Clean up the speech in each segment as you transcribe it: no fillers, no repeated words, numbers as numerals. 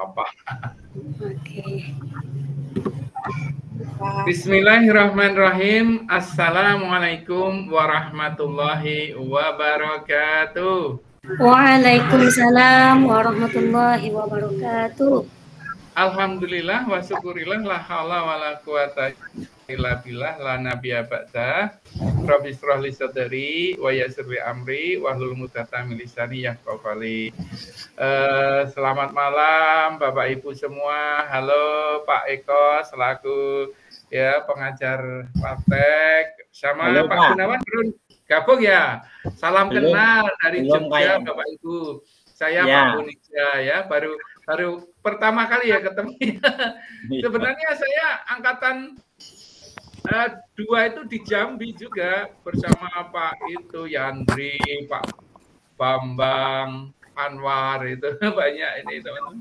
apa-apa. Oke. Bismillahirrahmanirrahim. Assalamualaikum warahmatullahi wabarakatuh. Waalaikumsalam warahmatullahi wabarakatuh. Alhamdulillah wa syukurillah la haula wala quwata illa billah la nabiyya ba'da. Rabbi shrah li sadri wa yassir li amri wahlul 'uqdatam min lisani yafqahu qawli. Selamat malam Bapak Ibu semua. Halo Pak Eko selaku ya pengajar praktek, sama halo, Pak Gunawan belum gabung ya. Salam kenal dari Jogja Bapak Ibu. Saya ya. Pak Bunija ya, baru pertama kali ya ketemu. Sebenarnya saya angkatan 2 itu di Jambi juga bersama Pak itu Yandri, Pak Bambang, Anwar itu banyak ini teman-teman.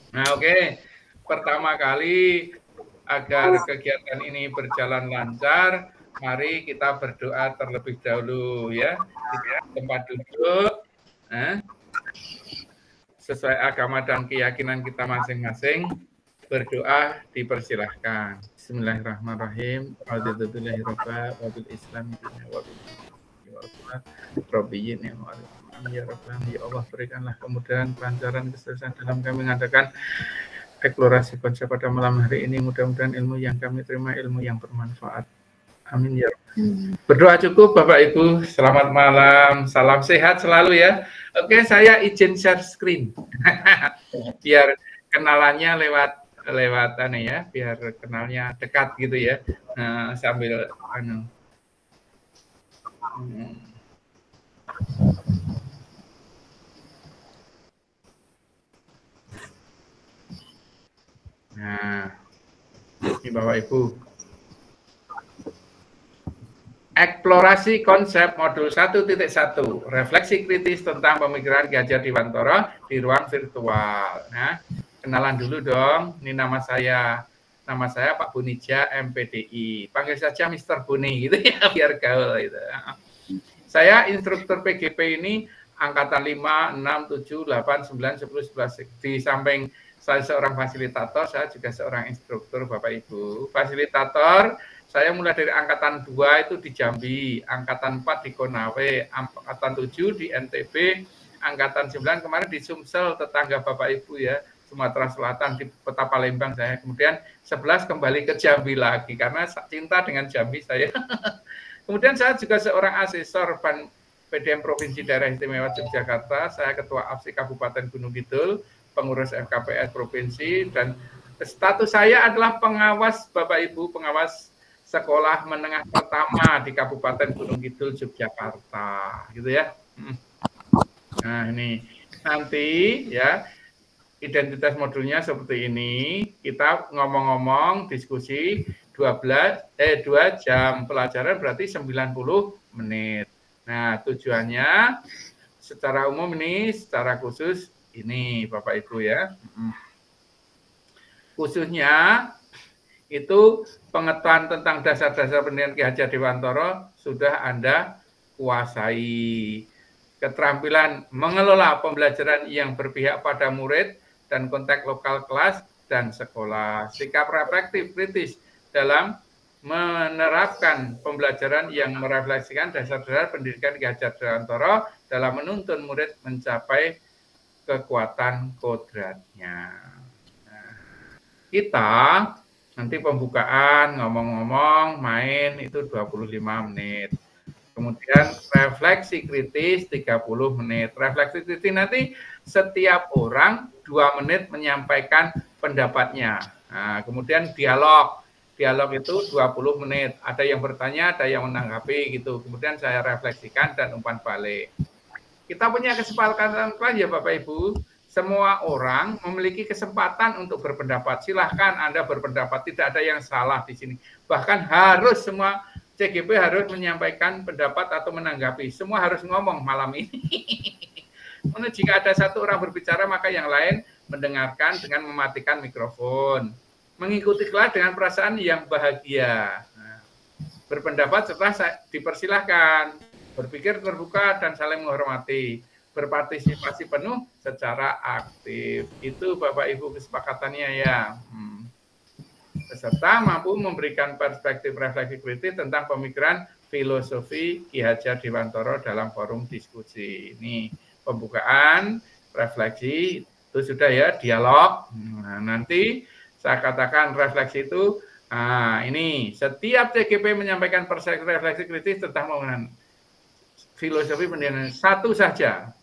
Nah oke. Pertama kali agar kegiatan ini berjalan lancar, mari kita berdoa terlebih dahulu ya. Di tempat duduk, sesuai agama dan keyakinan kita masing-masing, berdoa dipersilahkan. Bismillahirrahmanirrahim. Alhamdulillahirabbil wabil Islam ya Allah, berikanlah kemudahan, kelancaran, kesuksesan dalam kami mengadakan eksplorasi konsep pada malam hari ini. Mudah-mudahan ilmu yang kami terima ilmu yang bermanfaat. Amin ya. Berdoa cukup Bapak Ibu. Selamat malam, salam sehat selalu ya. Oke, saya izin share screen biar kenalannya lewat ya, biar kenalnya dekat gitu ya. Nah, sambil Nah, ini Bapak Ibu. Eksplorasi konsep modul 1.1, refleksi kritis tentang pemikiran Ki Hajar Dewantara di ruang virtual. Nah, kenalan dulu dong. Ini nama saya Pak Bunija, MPDI. Panggil saja Mr. Buni gitu ya, biar gaul gitu. Saya instruktur PGP ini angkatan 5, 6, 7, 8, 9, 10, 11. Di samping saya seorang fasilitator, saya juga seorang instruktur Bapak Ibu. Fasilitator saya mulai dari angkatan 2 itu di Jambi, angkatan 4 di Konawe, angkatan 7 di NTB, angkatan 9 kemarin di Sumsel, tetangga Bapak Ibu ya, Sumatera Selatan di Kota Palembang saya. Kemudian 11 kembali ke Jambi lagi karena cinta dengan Jambi saya. Kemudian saya juga seorang asesor PDM Provinsi Daerah Istimewa Yogyakarta, saya Ketua APSI Kabupaten Gunung Kidul, pengurus FKPS Provinsi, dan status saya adalah pengawas Bapak Ibu, pengawas sekolah menengah pertama di Kabupaten Gunung Kidul, Yogyakarta, gitu ya. Nah ini nanti ya identitas modulnya seperti ini. Kita ngomong-ngomong diskusi 2 jam pelajaran berarti 90 menit. Nah tujuannya secara umum ini, secara khusus ini Bapak Ibu ya. Khususnya itu pengetahuan tentang dasar-dasar pendidikan Ki Hajar Dewantara sudah Anda kuasai. Keterampilan mengelola pembelajaran yang berpihak pada murid dan konteks lokal kelas dan sekolah. Sikap reflektif kritis dalam menerapkan pembelajaran yang merefleksikan dasar-dasar pendidikan Ki Hajar Dewantara dalam menuntun murid mencapai kekuatan kodratnya. Nah, kita nanti pembukaan, ngomong-ngomong, main itu 25 menit. Kemudian refleksi kritis 30 menit. Refleksi kritis nanti setiap orang 2 menit menyampaikan pendapatnya. Nah, kemudian dialog. Dialog itu 20 menit. Ada yang bertanya, ada yang menanggapi gitu. Kemudian saya refleksikan dan umpan balik. Kita punya kesepakatan ya Bapak Ibu. Semua orang memiliki kesempatan untuk berpendapat. Silahkan Anda berpendapat, tidak ada yang salah di sini. Bahkan harus semua CGP harus menyampaikan pendapat atau menanggapi. Semua harus ngomong malam ini. Jika ada satu orang berbicara, maka yang lain mendengarkan dengan mematikan mikrofon. Mengikutilah dengan perasaan yang bahagia. Nah, berpendapat setelah dipersilahkan. Berpikir terbuka dan saling menghormati. berpartisipasi penuh secara aktif. Itu Bapak Ibu kesepakatannya ya. Peserta mampu memberikan perspektif refleksi kritis tentang pemikiran filosofi Ki Hajar Dewantara dalam forum diskusi. Ini pembukaan, refleksi, itu sudah ya, dialog. Nah, nanti saya katakan refleksi itu, ini setiap CGP menyampaikan perspektif refleksi kritis tentang pembangunan filosofi pendidikan satu saja.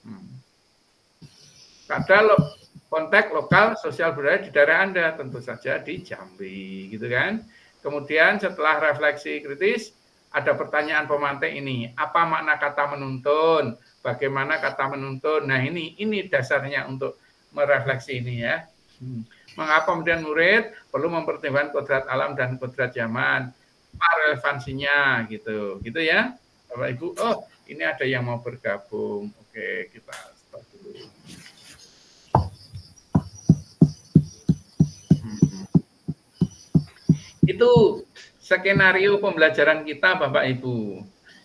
Pada konteks lokal sosial budaya di daerah Anda, tentu saja di Jambi, gitu kan. Kemudian setelah refleksi kritis, ada pertanyaan pemantik ini, apa makna kata menuntun, bagaimana kata menuntun. Nah ini dasarnya untuk merefleksi ini ya. Mengapa kemudian murid perlu mempertimbangkan kodrat alam dan kodrat zaman, apa relevansinya gitu ya Bapak Ibu. Oh ini ada yang mau bergabung, oke kita stop dulu. Itu skenario pembelajaran kita Bapak Ibu.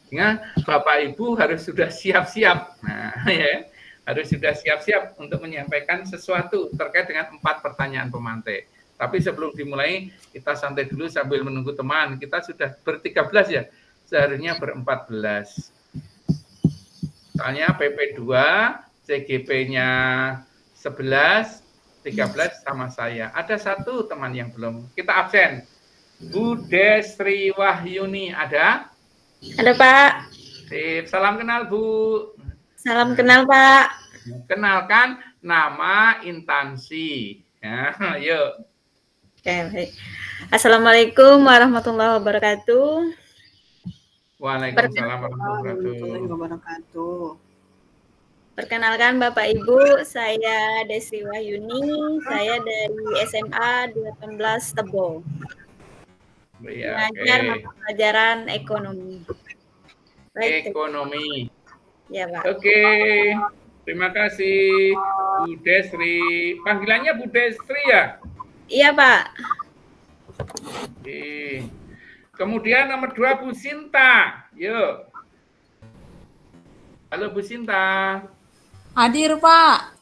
Sehingga Bapak Ibu harus sudah siap-siap. Nah, ya, harus sudah siap-siap untuk menyampaikan sesuatu terkait dengan 4 pertanyaan pemantik. Tapi sebelum dimulai, kita santai dulu sambil menunggu teman. Kita sudah ber-13 ya, seharusnya ber-14. Soalnya PP2, CGP-nya 11, 13 sama saya. Ada satu teman yang belum. Kita absen. Bu Desri Wahyuni ada? Ada Pak. Sip. Salam kenal Bu. Salam kenal Pak. Kenalkan nama instansi. Ya, yuk. Oke, baik. Assalamualaikum warahmatullahi wabarakatuh. Waalaikumsalam warahmatullahi wabarakatuh. Perkenalkan Bapak Ibu, saya Desri Wahyuni, saya dari SMA 18 Tebo. Ya, mengajar mata pelajaran ekonomi. Baik, ekonomi. Ya, Pak. Oke. Terima kasih Bu Desri. Panggilannya Bu Desri ya? Iya, Pak. Oke. Kemudian nomor 2 Bu Sinta. Yuk. Halo Bu Sinta. Hadir, Pak.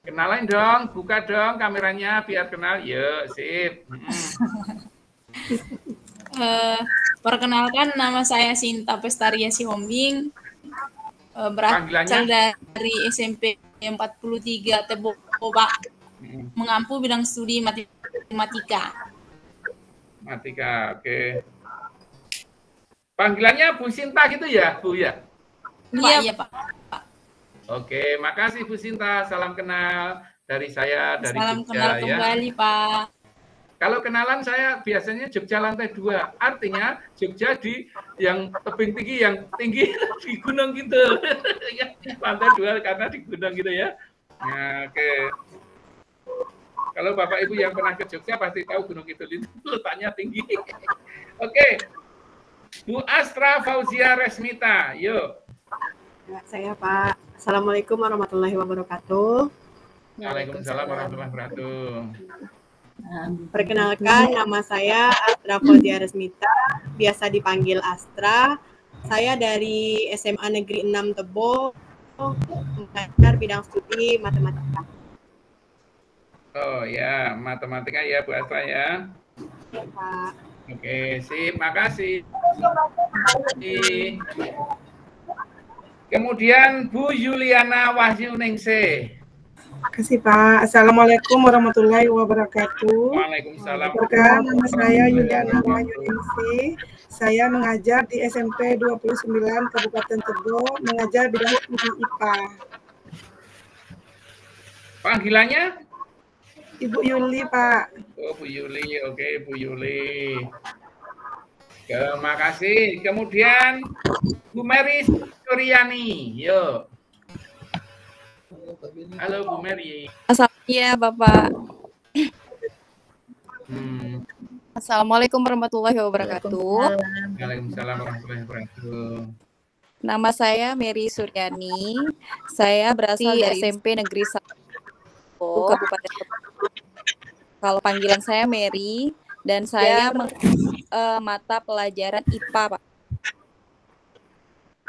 Kenalin dong, buka dong kameranya biar kenal. Yuk, sip. Perkenalkan, nama saya Sinta Pestaria Sihombing, berasal dari SMP 43 Tebo, Pak. Mengampu bidang studi matematika. Matematika, oke. Panggilannya Bu Sinta gitu ya, Bu ya? Iya, Pak. Oke, makasih Bu Sinta. Salam kenal dari saya, dari Salam Jogja, kenal kembali, ya. Pak. Kalau kenalan saya biasanya Jogja lantai 2. Artinya Jogja di yang tebing tinggi, yang tinggi di gunung gitu. Lantai 2 karena di gunung gitu ya. Nah, oke. Kalau Bapak Ibu yang pernah ke Jogja pasti tahu Gunung Kidul itu letaknya tinggi. Oke. Bu Astra Fauzia Resmita, yuk. Ya, saya Pak. Assalamualaikum warahmatullahi wabarakatuh. Waalaikumsalam warahmatullahi wabarakatuh. Perkenalkan, nama saya Astra Fauzia Resmita, biasa dipanggil Astra. Saya dari SMA Negeri 6 Tebo, mengajar bidang studi matematika. Oh ya, matematika ya Bu Astra ya. Ya, Pak. Oke, sip, makasih. Kemudian Bu Yuliana Wahyu Ningsih. Terima kasih Pak. Assalamualaikum warahmatullahi wabarakatuh. Waalaikumsalam. Perkenalkan, nama saya Yuliana Wahyu Ningsih. Saya mengajar di SMP 29 Kabupaten Tebo, mengajar bidang studi IPA. Panggilannya? Ibu Yuli, Pak. Oh, Bu Yuli. Oke, Bu Yuli. Terima kasih. Kemudian Bu Mary Suryani. Yuk. Halo Bu Mary. Iya Bapak. Assalamualaikum warahmatullahi wabarakatuh. Waalaikumsalam warahmatullahi wabarakatuh. Nama saya Mary Suryani. Saya berasal dari SMP Negeri 1 Kabupaten Tebo. Kalau panggilan saya Mary dan saya mata pelajaran IPA, Pak.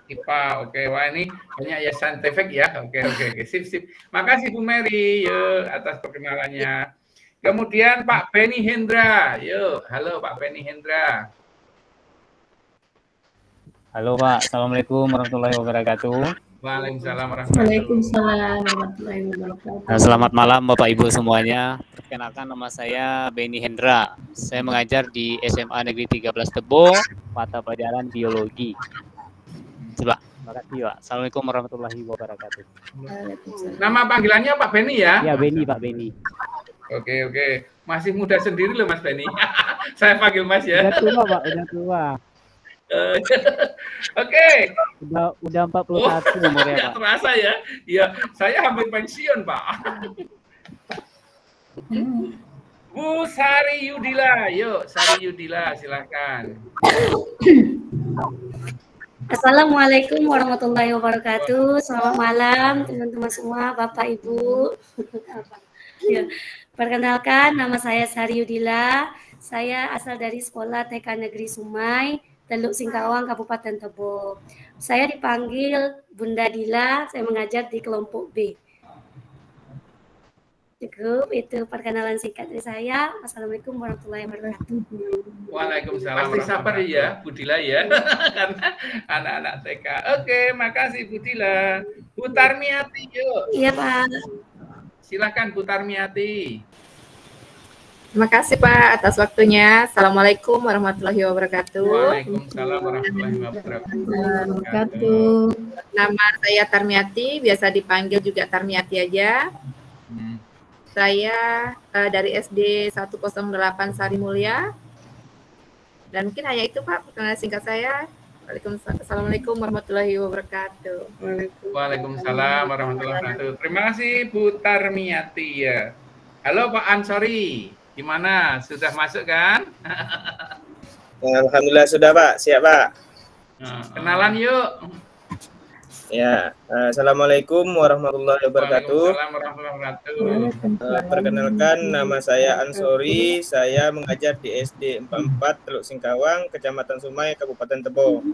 IPA. Oke, wah ini banyak ya saintifik ya. Oke, sip. Makasih Bu Mary, yuk atas perkenalannya. Kemudian Pak Beni Hendra, yuk. Halo Pak Beni Hendra. Halo Pak, Assalamualaikum warahmatullahi wabarakatuh. Waalaikumsalam warahmatullahi wabarakatuh. Selamat malam Bapak Ibu semuanya. Perkenalkan nama saya Beni Hendra. Saya mengajar di SMA Negeri 13 Tebo, mata pelajaran biologi. Coba, makasih Pak. Assalamualaikum warahmatullahi wabarakatuh. Nama panggilannya Pak Beni ya? Ya Beni, Pak Beni. Oke. Masih muda sendiri loh Mas Beni. Saya panggil Mas ya. Udah tua Pak, udah tua. Oke. Udah 41 umurnya Pak. Terasa ya? Iya, saya hampir pensiun Pak. Bu Sari Yudila, yuk Sari Yudila silakan. Assalamualaikum warahmatullahi wabarakatuh. Selamat malam teman-teman semua, Bapak Ibu. Ya, perkenalkan nama saya Sari Yudila. Saya asal dari Sekolah TK Negeri Sumai, Teluk Singkawang, Kabupaten Tebo. Saya dipanggil Bunda Dila, saya mengajar di kelompok B. Cukup, itu perkenalan singkat dari saya. Assalamualaikum warahmatullahi wabarakatuh. Waalaikumsalam. Pasti sabar ya, Bu Dila ya, karena anak-anak TK. Oke, makasih Bu Dila. Bu Tarmiati, yuk. Iya Pak. Silakan Bu Tarmiati. Terima kasih Pak atas waktunya. Assalamualaikum warahmatullahi wabarakatuh. Waalaikumsalam warahmatullahi wabarakatuh. Nama saya Tarmiati, biasa dipanggil juga Tarmiati aja. Saya dari SD 108 Sari Mulia. Dan mungkin hanya itu Pak, perkenalan singkat saya. Assalamualaikum warahmatullahi wabarakatuh. Waalaikumsalam warahmatullahi wabarakatuh. Terima kasih Bu Tarmiati ya. Halo Pak Ansori. Gimana? Sudah masuk kan? Alhamdulillah sudah Pak, siap Pak. Kenalan yuk. Ya, Assalamualaikum warahmatullahi wabarakatuh. Perkenalkan nama saya Ansori, saya mengajar di SD 44 Teluk Singkawang, Kecamatan Sumai, Kabupaten Tebo.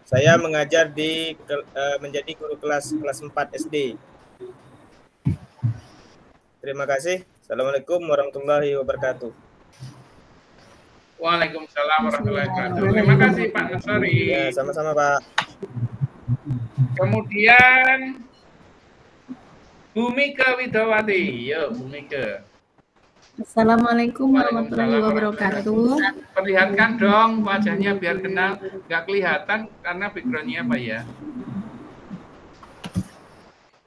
Saya mengajar menjadi guru kelas 4 SD. Terima kasih. Assalamualaikum warahmatullahi wabarakatuh. Waalaikumsalam warahmatullahi wabarakatuh. Terima kasih Pak Ansori. Ya, sama-sama Pak. Kemudian Bu Mika Widawati. Yuk Bu Mika. Assalamualaikum warahmatullahi wabarakatuh. Perlihatkan dong wajahnya biar kenal. Nggak kelihatan karena backgroundnya apa ya?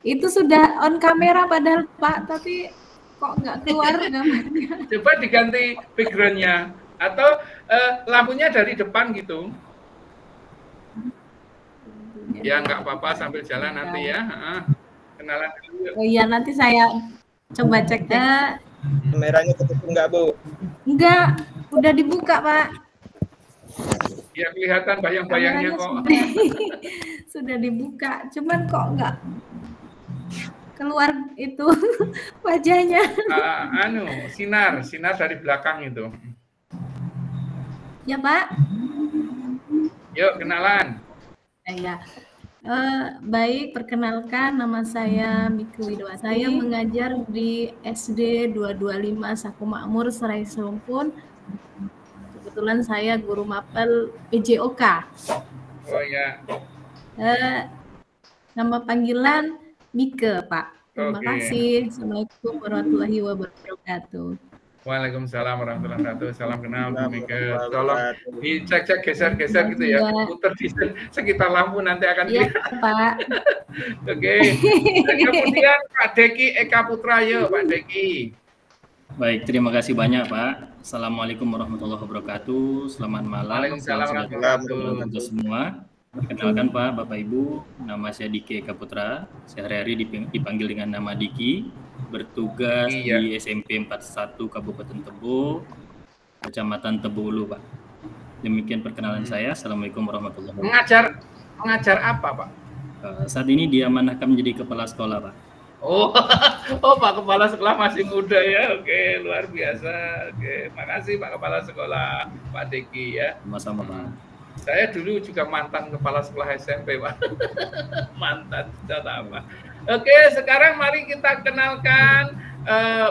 Itu sudah on kamera padahal Pak, tapi kok nggak keluar gambarnya. Coba diganti backgroundnya atau lampunya dari depan gitu. Ya nggak apa-apa sambil jalan nanti ya. Kenalan dulu. Oh iya nanti saya coba cek deh. Kameranya ketutup nggak Bu? Enggak, udah dibuka Pak. Ya kelihatan bayang-bayangnya kok. Sudah dibuka, cuman kok nggak keluar itu wajahnya. Sinar dari belakang itu. Ya Pak. Yuk kenalan. Ya. Baik, perkenalkan nama saya Mika Widawati. Saya mengajar di SD 225 Saku Makmur, Serai Serumpun. Kebetulan saya guru mapel PJOK. Oh ya. Nama panggilan Mika, Pak. Terima kasih. Assalamualaikum warahmatullahi wabarakatuh. Waalaikumsalam warahmatullahi wabarakatuh. Salam kenal Bu Mika. Tolong dicek-cek geser-geser gitu ya. Putar di sekitar lampu nanti akan kelihatan. Pak. Oke. Kemudian Pak Deki Eka Putra, yuk Pak Deki. Baik, terima kasih banyak Pak. Assalamualaikum warahmatullahi wabarakatuh. Selamat malam. Waalaikumsalam warahmatullahi wabarakatuh semua. Perkenalkan Pak, Bapak Ibu, nama saya Diki Eka Putra. Sehari-hari dipanggil dengan nama Diki. Bertugas di SMP 41 Kabupaten Tebo, Kecamatan Tebo Ulu, Pak. Demikian perkenalan saya. Assalamualaikum warahmatullahi wabarakatuh. Mengajar apa, Pak? Saat ini diamanahkan menjadi kepala sekolah, Pak. Oh, Pak Kepala Sekolah masih muda ya. Oke, luar biasa. Oke, makasih Pak Kepala Sekolah, Pak Deki ya. Sama-sama, Pak. Saya dulu juga mantan kepala sekolah SMP, Pak. Mantan, sudah lama. Oke, sekarang mari kita kenalkan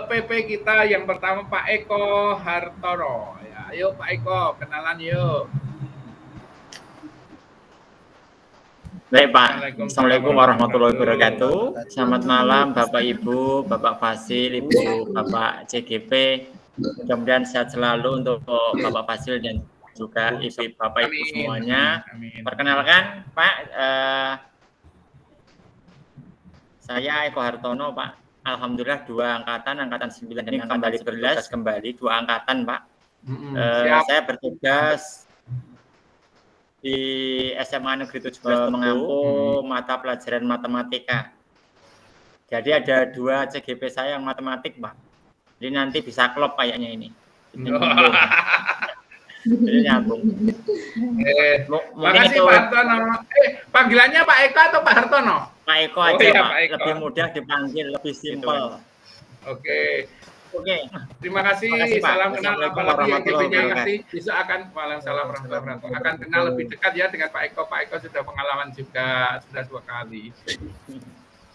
PP kita yang pertama, Pak Eko Hartono. Ya, ayo Pak Eko, kenalan yuk. Baik Pak, Assalamualaikum warahmatullahi wabarakatuh. Selamat malam Bapak Ibu, Bapak Fasil, Ibu Bapak CGP. Mudah-mudahan sehat selalu untuk Bapak Fasil dan juga Ibu Bapak Ibu semuanya. Perkenalkan Pak, saya Eko Hartono Pak. Alhamdulillah 2 angkatan 9 dan angkatan 11 kembali 2 angkatan Pak. Saya bertugas di SMA Negeri 17 mengampu mata pelajaran matematika. Jadi ada 2 CGP saya yang matematik, Pak. Jadi nanti bisa klop kayaknya ini. Jadi nyambung. Makasih Pak Hartono. Panggilannya Pak Eko atau Pak Hartono? Pak Eko aja, iya, Pak. Lebih mudah dipanggil, lebih simpel. Oke. Terima kasih. Salam kenal, apalagi yang GP-nya kasih bisa akan salam akan kenal lebih dekat ya dengan Pak Eko. Pak Eko sudah pengalaman juga, sudah 2 kali.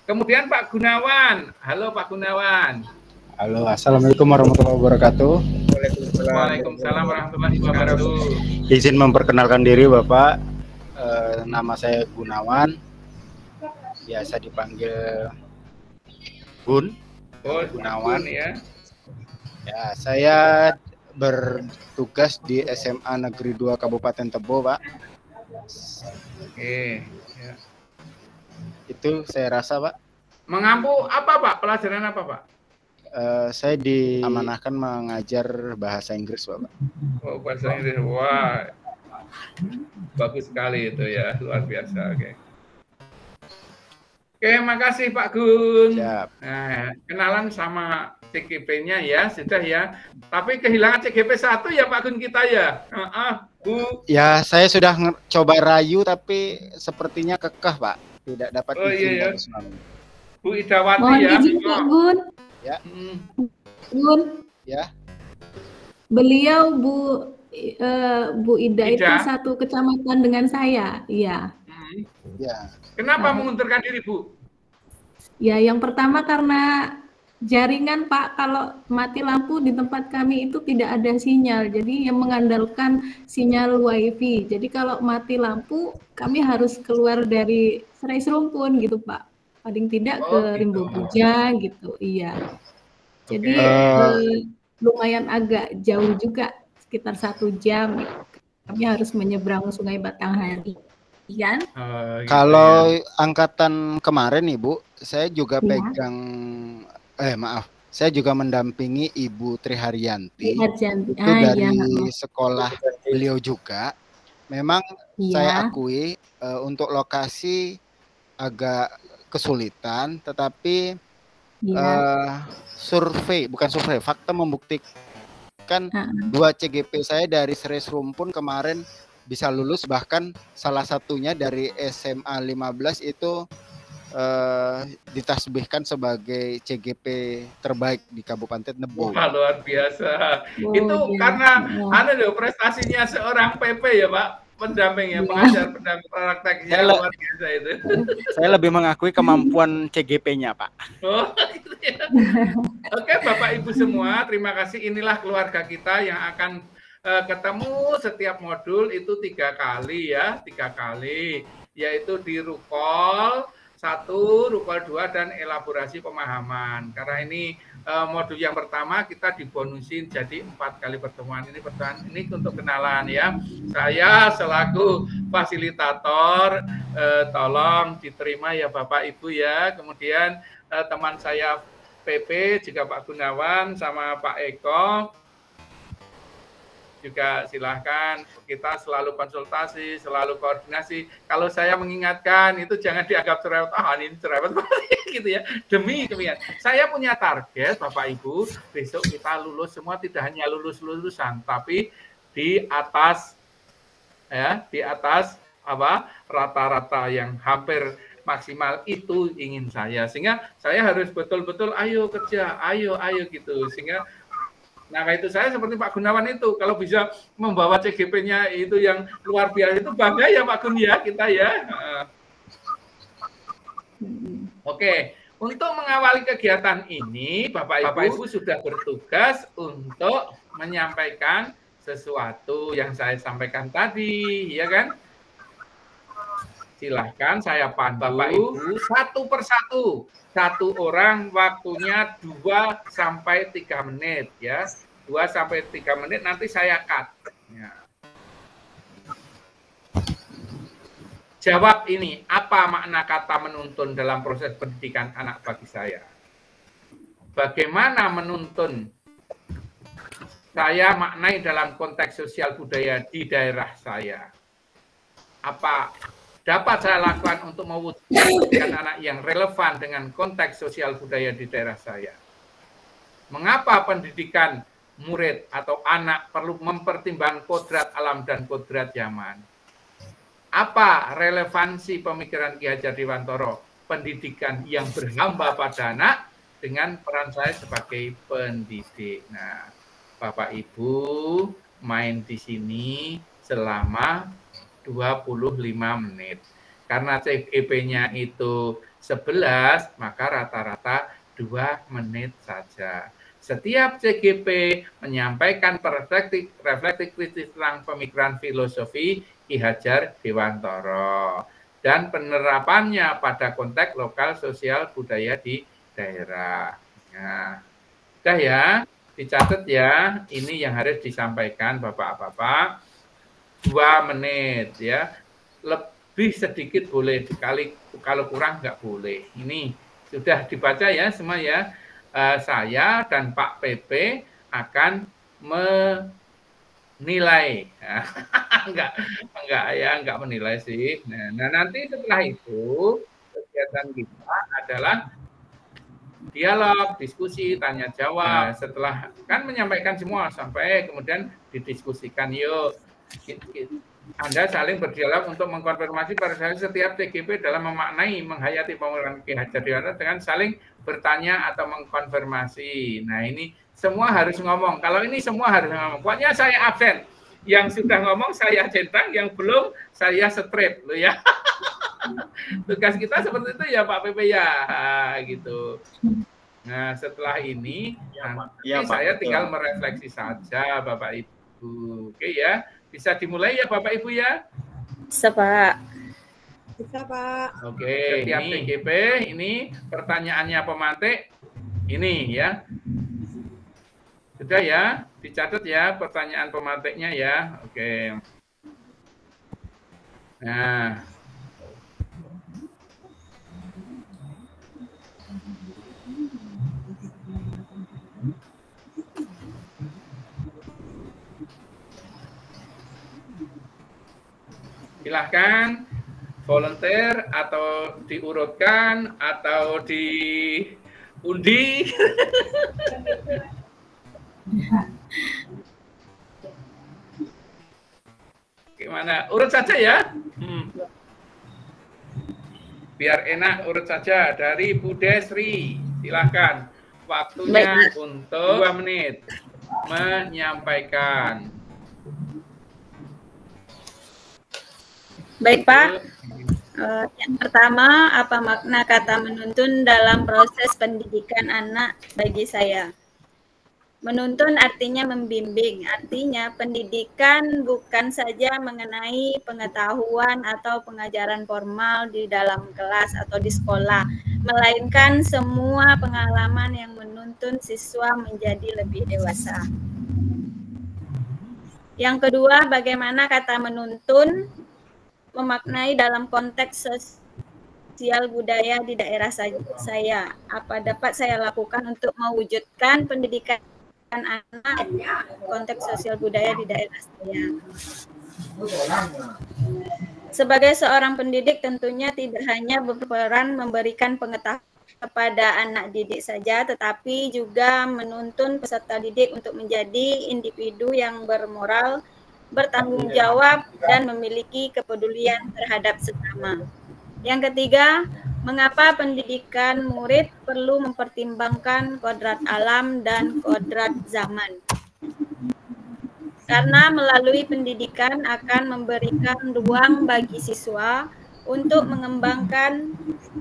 Kemudian Pak Gunawan. Halo Pak Gunawan. Halo, assalamualaikum warahmatullahi wabarakatuh. Waalaikumsalam warahmatullahi wabarakatuh. Izin memperkenalkan diri Bapak. Nama saya Gunawan. Biasa dipanggil Gun. Gunawan ya. Ya, saya bertugas di SMA Negeri 2 Kabupaten Tebo, Pak. Oke. Ya. Itu saya rasa, Pak. Mengampu apa, Pak? Pelajaran apa, Pak? Saya diamanahkan mengajar bahasa Inggris, Bapak. Oh, bahasa Inggris. Wah. Bagus sekali itu ya, luar biasa. Oke. Oke, makasih Pak Gun. Siap. Nah, kenalan sama CGP-nya ya, sudah ya. Tapi kehilangan CGP 1 ya Pak Gun kita ya. Bu. Ya, saya sudah coba rayu tapi sepertinya kekeh, Pak. Tidak dapat izin dari suami. Bu Idawati mohon ya. izin Pak Gun. Ya. Gun. Ya. Beliau Bu Ida itu satu kecamatan dengan saya. Iya. Ya. Kenapa mengundurkan diri, Bu? Ya, yang pertama karena jaringan, Pak. Kalau mati lampu di tempat kami itu tidak ada sinyal. Jadi yang mengandalkan sinyal WiFi. Jadi kalau mati lampu, kami harus keluar dari Serai Serumpun gitu, Pak. Paling tidak ke Rimbo Puja gitu. Iya. Jadi lumayan agak jauh juga, sekitar 1 jam. Kami harus menyeberang Sungai Batanghari. Iya. Kalau angkatan kemarin Ibu, saya juga pegang saya juga mendampingi Ibu Triharyanti. Itu dari sekolah beliau juga. Memang saya akui untuk lokasi agak kesulitan, tetapi fakta membuktikan 2 CGP saya dari Serai Serumpun kemarin bisa lulus, bahkan salah satunya dari SMA 15 itu ditasbihkan sebagai CGP terbaik di Kabupaten Tebo. Wah, luar biasa. Itu karena prestasinya seorang PP ya Pak, pendamping ya, pengajar pendamping prakteknya luar biasa itu. Saya lebih mengakui kemampuan CGP-nya Pak. Oh, gitu ya. Oke Bapak Ibu semua, terima kasih. Inilah keluarga kita yang akan ketemu setiap modul itu 3 kali ya, 3 kali, yaitu di Rukol 1, Rukol 2, dan elaborasi pemahaman. Karena ini modul yang pertama kita dibonusin jadi 4 kali pertemuan. Ini untuk kenalan ya. Saya selaku fasilitator, tolong diterima ya Bapak Ibu ya. Kemudian teman saya PP juga Pak Gunawan sama Pak Eko. Juga silahkan, kita selalu konsultasi, selalu koordinasi. Kalau saya mengingatkan itu jangan dianggap cerewet, ini cerewet gitu ya. Demi kemudian saya punya target Bapak Ibu, besok kita lulus semua, tidak hanya lulusan, tapi di atas ya, di atas rata-rata yang hampir maksimal itu ingin saya. Sehingga saya harus betul-betul ayo kerja, ayo gitu. Sehingga Nah, itu saya seperti Pak Gunawan itu, kalau bisa membawa CGP-nya itu yang luar biasa itu bangga ya Pak Gun ya, kita ya. Oke, untuk mengawali kegiatan ini, Bapak Ibu sudah bertugas untuk menyampaikan sesuatu yang saya sampaikan tadi, ya kan? Silahkan saya pandu Bapak Ibu satu persatu. Satu orang waktunya 2 sampai 3 menit ya. 2 sampai 3 menit nanti saya cut. Ya. Jawab ini, apa makna kata menuntun dalam proses pendidikan anak bagi saya? Bagaimana menuntun saya maknai dalam konteks sosial budaya di daerah saya? Apa dapat saya lakukan untuk mewujudkan anak yang relevan dengan konteks sosial budaya di daerah saya? Mengapa pendidikan murid atau anak perlu mempertimbangkan kodrat alam dan kodrat zaman? Apa relevansi pemikiran Ki Hajar Dewantara, pendidikan yang berhamba pada anak, dengan peran saya sebagai pendidik? Nah, Bapak Ibu main di sini selama 25 menit. Karena CGP-nya itu 11, maka rata-rata 2 menit saja. Setiap CGP menyampaikan refleksi kritis tentang pemikiran filosofi Ki Hajar Dewantara dan penerapannya pada konteks lokal sosial budaya di daerah. Nah, udah ya, dicatat ya, ini yang harus disampaikan Bapak-bapak. 2 menit ya, lebih sedikit boleh, kalau kurang nggak boleh. Ini sudah dibaca ya semua ya. Saya dan Pak PP akan menilai. Enggak menilai sih. Nah, nanti setelah itu kegiatan kita adalah dialog, diskusi, tanya jawab. Setelah kan menyampaikan semua sampai kemudian didiskusikan, yuk Anda saling berdialog untuk mengkonfirmasi pada setiap TGP dalam memaknai, menghayati pemikiran Ki Hajar Dewantara dengan saling bertanya atau mengkonfirmasi. Nah, ini semua harus ngomong. Kalau ini semua harus ngomong. Pokoknya saya absen. Yang sudah ngomong saya centang, yang belum saya straight loh ya. Tugas kita seperti itu ya Pak PP ya, gitu. Nah, setelah ini saya tinggal merefleksi saja Bapak Ibu. Oke ya. Bisa dimulai ya Bapak Ibu ya? Bisa Pak. Bisa Pak. Oke, setiap TGP ini pertanyaannya pemantik ini ya. Sudah ya, dicatat ya pertanyaan pemantiknya ya. Oke. Nah. Silahkan volunteer atau diurutkan atau diundi. Gimana? Urut saja ya. Biar enak urut saja. Dari Bu Desri, silahkan. Waktunya untuk 2 menit menyampaikan. Baik Pak, yang pertama, apa makna kata menuntun dalam proses pendidikan anak bagi saya? Menuntun artinya membimbing, artinya pendidikan bukan saja mengenai pengetahuan atau pengajaran formal di dalam kelas atau di sekolah, melainkan semua pengalaman yang menuntun siswa menjadi lebih dewasa. Yang kedua, bagaimana kata menuntun memaknai dalam konteks sosial budaya di daerah saya. Apa dapat saya lakukan untuk mewujudkan pendidikan anak konteks sosial budaya di daerah saya? Sebagai seorang pendidik tentunya tidak hanya berperan memberikan pengetahuan kepada anak didik saja, tetapi juga menuntun peserta didik untuk menjadi individu yang bermoral, bertanggung jawab, dan memiliki kepedulian terhadap sesama. Yang ketiga, mengapa pendidikan murid perlu mempertimbangkan kodrat alam dan kodrat zaman? Karena melalui pendidikan akan memberikan ruang bagi siswa untuk mengembangkan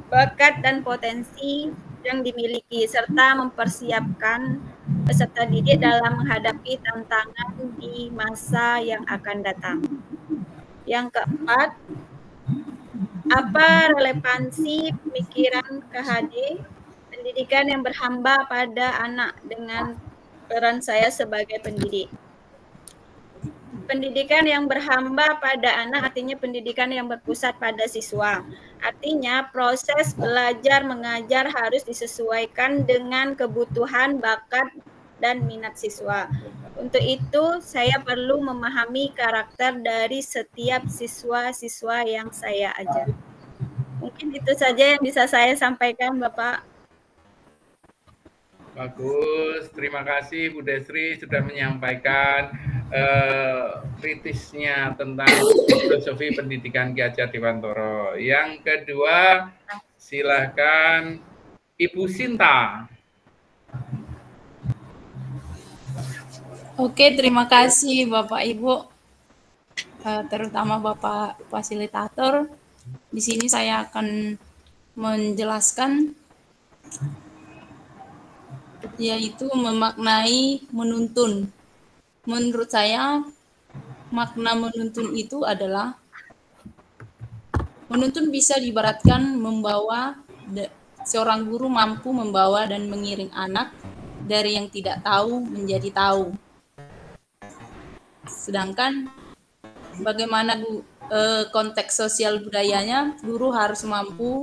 bakat dan potensi yang dimiliki serta mempersiapkan peserta didik dalam menghadapi tantangan di masa yang akan datang. Yang keempat, apa relevansi pemikiran KHD pendidikan yang berhamba pada anak dengan peran saya sebagai pendidik? Pendidikan yang berhamba pada anak artinya pendidikan yang berpusat pada siswa. Artinya proses belajar mengajar harus disesuaikan dengan kebutuhan, bakat, dan minat siswa. Untuk itu, saya perlu memahami karakter dari setiap siswa-siswa yang saya ajar. Mungkin itu saja yang bisa saya sampaikan, Bapak. Bagus, terima kasih Bu Desri sudah menyampaikan kritisnya tentang filosofi pendidikan Ki Hajar Dewantara. Yang kedua, silakan Ibu Sinta. Oke, terima kasih Bapak Ibu, terutama Bapak Fasilitator. Di sini saya akan menjelaskan yaitu memaknai menuntun. Menurut saya, makna menuntun itu adalah menuntun bisa diibaratkan membawa, seorang guru mampu membawa dan mengiring anak dari yang tidak tahu menjadi tahu. Sedangkan bagaimana konteks sosial budayanya, guru harus mampu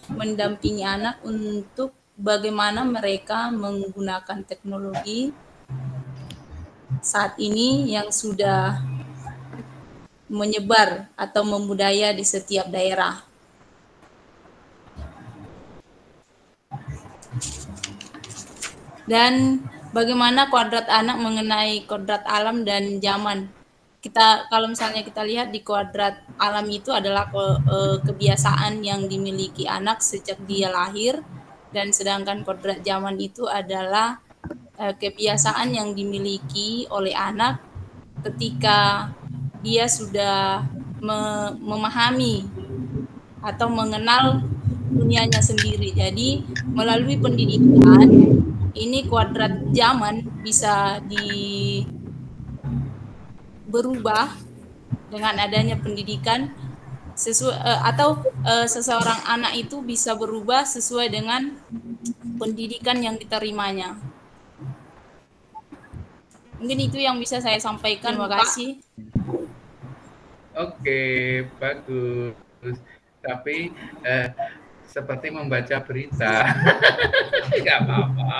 mendampingi anak untuk bagaimana mereka menggunakan teknologi saat ini yang sudah menyebar atau membudaya di setiap daerah. Dan bagaimana kodrat anak mengenai kodrat alam dan zaman. Kalau misalnya kita lihat di kodrat alam itu adalah kebiasaan yang dimiliki anak sejak dia lahir, dan sedangkan kodrat zaman itu adalah kebiasaan yang dimiliki oleh anak ketika dia sudah memahami atau mengenal dunianya sendiri. Jadi melalui pendidikan ini kodrat zaman bisa berubah dengan adanya pendidikan seseorang anak itu bisa berubah sesuai dengan pendidikan yang diterimanya. Mungkin itu yang bisa saya sampaikan. Terima kasih. Oke, bagus. Tapi seperti membaca berita. Tidak apa-apa.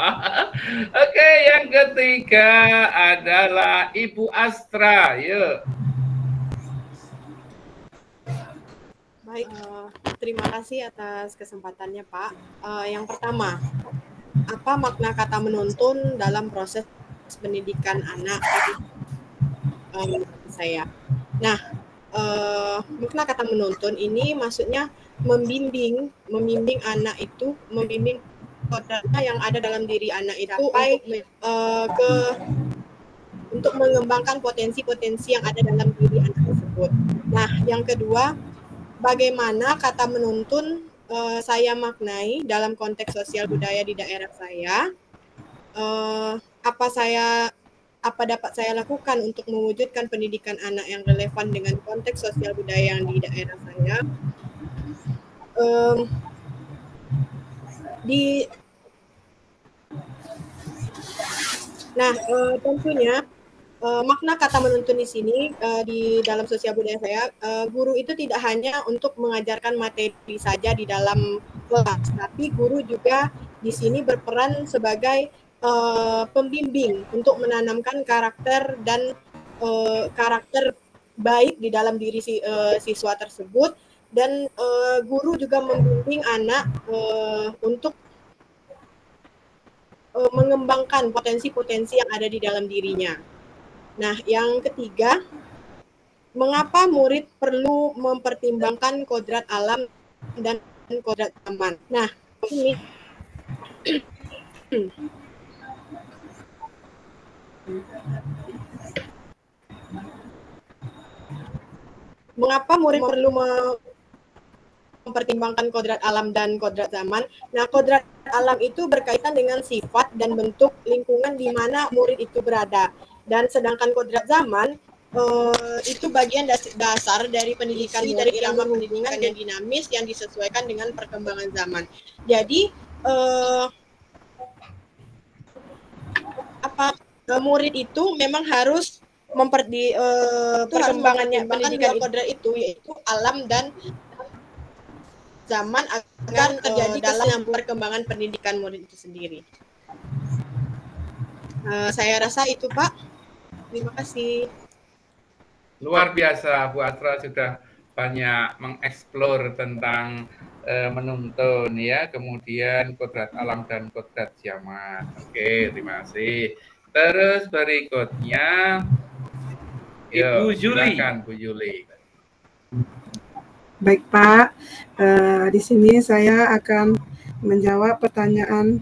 Oke, yang ketiga adalah Ibu Astra. Yuk. Baik, terima kasih atas kesempatannya, Pak. Yang pertama, apa makna kata menuntun dalam proses pendidikan anak saya? Nah, makna kata menuntun ini maksudnya membimbing anak itu, membimbing kodratnya yang ada dalam diri anak itu untuk mengembangkan potensi-potensi yang ada dalam diri anak tersebut. Nah, yang kedua, bagaimana kata menuntun saya maknai dalam konteks sosial budaya di daerah saya, apa dapat saya lakukan untuk mewujudkan pendidikan anak yang relevan dengan konteks sosial budaya yang di daerah saya. Tentunya makna kata menuntun di sini di dalam sosial budaya saya, guru itu tidak hanya untuk mengajarkan materi saja di dalam kelas, tapi guru juga di sini berperan sebagai pembimbing untuk menanamkan karakter dan karakter baik di dalam diri siswa tersebut, dan guru juga membimbing anak untuk mengembangkan potensi-potensi yang ada di dalam dirinya. Nah, yang ketiga, mengapa murid perlu mempertimbangkan kodrat alam dan kodrat zaman? Nah, ini mengapa murid perlu mempertimbangkan kodrat alam dan kodrat zaman? Nah, kodrat alam itu berkaitan dengan sifat dan bentuk lingkungan di mana murid itu berada. Dan sedangkan kodrat zaman itu bagian dasar dari pendidikan murid yang berhubungan dan dinamis yang disesuaikan dengan perkembangan zaman. Jadi murid itu memang harus perkembangannya pendidikan kodrat itu yaitu alam dan zaman agar terjadi dalam perkembangan pendidikan murid itu sendiri. Saya rasa itu, Pak. Terima kasih. Luar biasa, Bu Atra sudah banyak mengeksplor tentang menuntun ya, kemudian kodrat alam dan kodrat zaman. Oke, terima kasih. Terus berikutnya Ibu Juli. Silakan Bu Juli. Baik Pak, di sini saya akan menjawab pertanyaan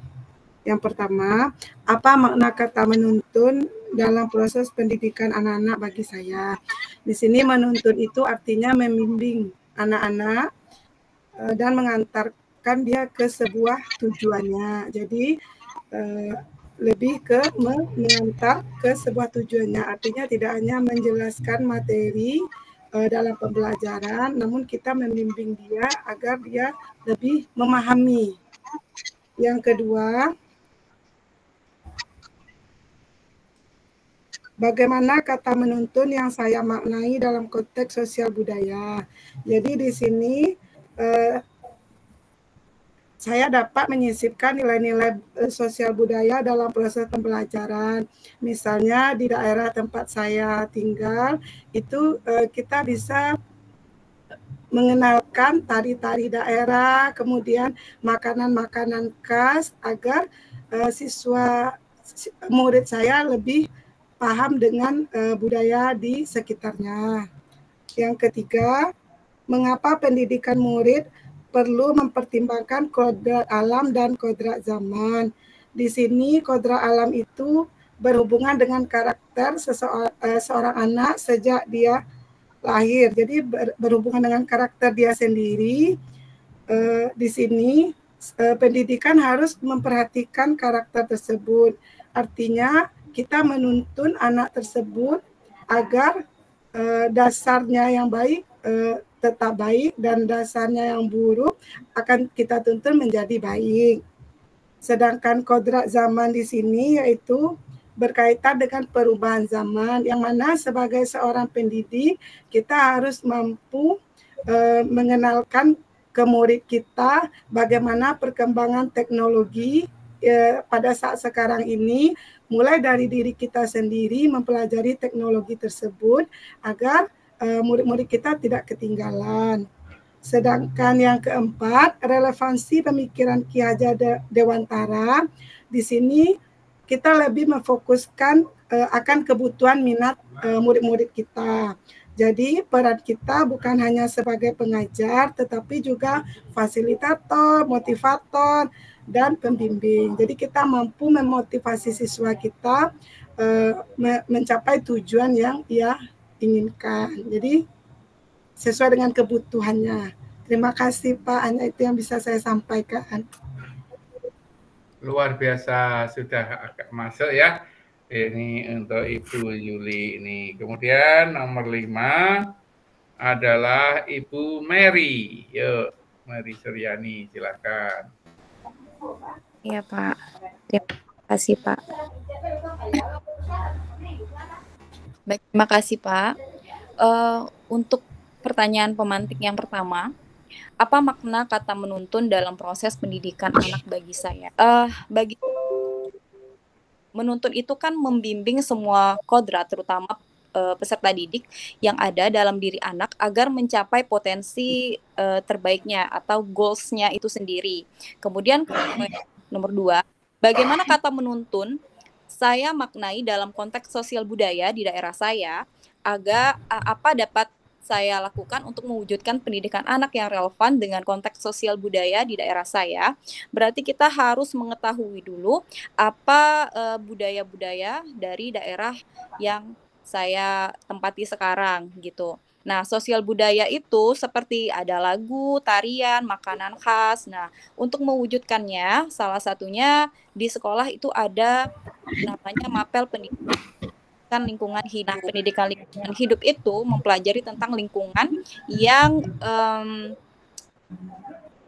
yang pertama. Apa makna kata menuntun dalam proses pendidikan anak-anak bagi saya? Di sini menuntun itu artinya membimbing anak-anak dan mengantarkan dia ke sebuah tujuannya. Jadi lebih ke mengantar ke sebuah tujuannya, artinya tidak hanya menjelaskan materi dalam pembelajaran, namun kita membimbing dia agar dia lebih memahami. Yang kedua, bagaimana kata menuntun yang saya maknai dalam konteks sosial budaya. Jadi di sini saya dapat menyisipkan nilai-nilai sosial budaya dalam proses pembelajaran. Misalnya di daerah tempat saya tinggal, itu kita bisa mengenalkan tari-tari daerah, kemudian makanan-makanan khas, agar murid saya lebih paham dengan budaya di sekitarnya. Yang ketiga, mengapa pendidikan murid perlu mempertimbangkan kodrat alam dan kodrat zaman. Di sini kodrat alam itu berhubungan dengan karakter seorang anak sejak dia lahir. Jadi berhubungan dengan karakter dia sendiri. Di sini pendidikan harus memperhatikan karakter tersebut. Artinya kita menuntun anak tersebut agar dasarnya yang baik tetap baik dan dasarnya yang buruk akan kita tuntun menjadi baik. Sedangkan kodrat zaman di sini yaitu berkaitan dengan perubahan zaman, yang mana sebagai seorang pendidik kita harus mampu mengenalkan ke murid kita bagaimana perkembangan teknologi pada saat sekarang ini, mulai dari diri kita sendiri mempelajari teknologi tersebut agar murid-murid kita tidak ketinggalan. Sedangkan yang keempat, relevansi pemikiran Ki Hajar Dewantara. Di sini kita lebih memfokuskan akan kebutuhan minat murid-murid kita. Jadi peran kita bukan hanya sebagai pengajar, tetapi juga fasilitator, motivator, dan pembimbing. Jadi kita mampu memotivasi siswa kita mencapai tujuan yang ia inginkan. Jadi sesuai dengan kebutuhannya. Terima kasih Pak, hanya itu yang bisa saya sampaikan. Luar biasa, sudah agak masuk ya. Ini untuk Ibu Yuli ini. Kemudian nomor 5 adalah Ibu Mary. Yuk, Mary Suryani, silakan. Iya Pak, terima kasih Pak. Baik, terima kasih Pak. Untuk pertanyaan pemantik yang pertama, apa makna kata menuntun dalam proses pendidikan anak bagi saya? Bagi menuntun itu kan membimbing semua kodrat, terutama peserta didik yang ada dalam diri anak agar mencapai potensi terbaiknya atau goals-nya itu sendiri. Kemudian nomor 2, bagaimana kata menuntun saya maknai dalam konteks sosial budaya di daerah saya, agar apa dapat saya lakukan untuk mewujudkan pendidikan anak yang relevan dengan konteks sosial budaya di daerah saya. Berarti kita harus mengetahui dulu apa budaya-budaya dari daerah yang saya tempati sekarang gitu. Nah, sosial budaya itu seperti ada lagu, tarian, makanan khas. Nah, untuk mewujudkannya, salah satunya di sekolah itu ada namanya mapel pendidikan lingkungan hidup. Nah, pendidikan lingkungan hidup itu mempelajari tentang lingkungan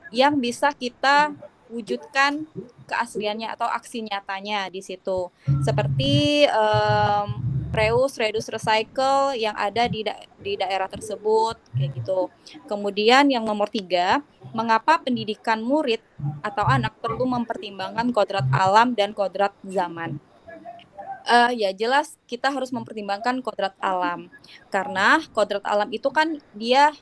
yang bisa kita wujudkan keasliannya atau aksi nyatanya di situ. Seperti reuse, recycle yang ada di daerah tersebut, kayak gitu. Kemudian yang nomor 3, mengapa pendidikan murid atau anak perlu mempertimbangkan kodrat alam dan kodrat zaman? Ya jelas kita harus mempertimbangkan kodrat alam, karena kodrat alam itu kan dia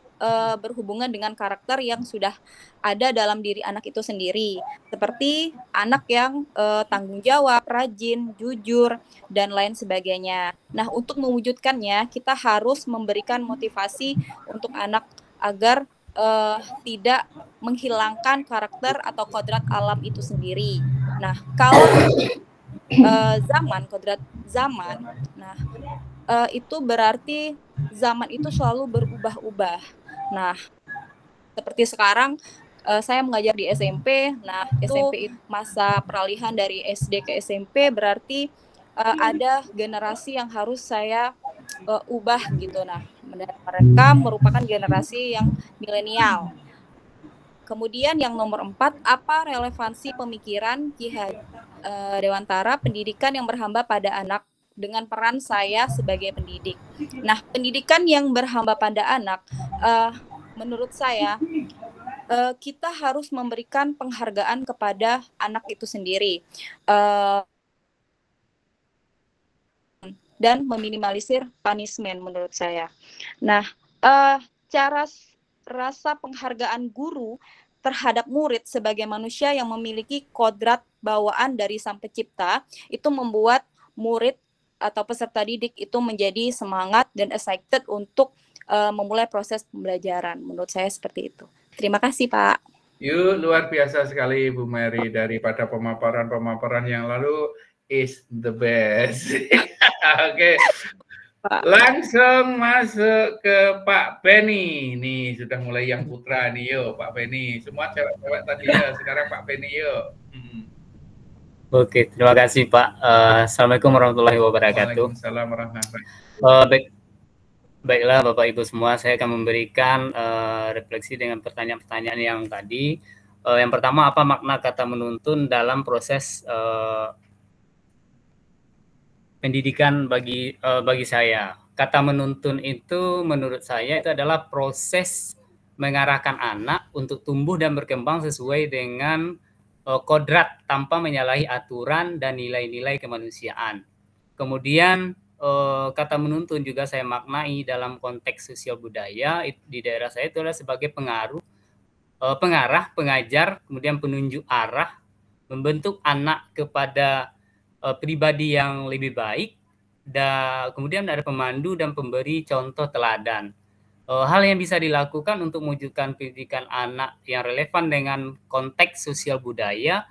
berhubungan dengan karakter yang sudah ada dalam diri anak itu sendiri, seperti anak yang tanggung jawab, rajin, jujur, dan lain sebagainya. Nah, untuk mewujudkannya kita harus memberikan motivasi untuk anak agar tidak menghilangkan karakter atau kodrat alam itu sendiri. Nah, kalau kodrat zaman, nah itu berarti zaman itu selalu berubah-ubah. Nah, seperti sekarang saya mengajar di SMP. Nah, SMP itu masa peralihan dari SD ke SMP, berarti ada generasi yang harus saya ubah gitu. Nah, mereka merupakan generasi yang milenial. Kemudian yang nomor 4, apa relevansi pemikiran Ki Hajar Dewantara pendidikan yang berhamba pada anak dengan peran saya sebagai pendidik? Nah, pendidikan yang berhamba pada anak, menurut saya kita harus memberikan penghargaan kepada anak itu sendiri dan meminimalisir punishment menurut saya. Nah, cara rasa penghargaan guru terhadap murid sebagai manusia yang memiliki kodrat bawaan dari Sang Pencipta itu membuat murid atau peserta didik itu menjadi semangat dan excited untuk memulai proses pembelajaran. Menurut saya seperti itu. Terima kasih, Pak. Yuk, luar biasa sekali Bu Mary, daripada pemaparan yang lalu is the best. Oke. Langsung masuk ke Pak Benny. Nih sudah mulai yang putra nih, yuk Pak Benny. Semua cewek-cewek tadi ya, sekarang Pak Benny yuk. Oke, terima kasih Pak. Assalamualaikum warahmatullahi wabarakatuh. Waalaikumsalam warahmatullahi wabarakatuh. Baiklah Bapak Ibu semua, saya akan memberikan refleksi dengan pertanyaan-pertanyaan yang tadi. Yang pertama, apa makna kata menuntun dalam proses pendidikan bagi saya? Kata menuntun itu menurut saya itu adalah proses mengarahkan anak untuk tumbuh dan berkembang sesuai dengan kodrat tanpa menyalahi aturan dan nilai-nilai kemanusiaan. Kemudian kata menuntun juga saya maknai dalam konteks sosial budaya di daerah saya itu adalah sebagai pengarah, pengajar, kemudian penunjuk arah, membentuk anak kepada pribadi yang lebih baik, dan kemudian ada pemandu dan pemberi contoh teladan. Hal yang bisa dilakukan untuk mewujudkan pendidikan anak yang relevan dengan konteks sosial budaya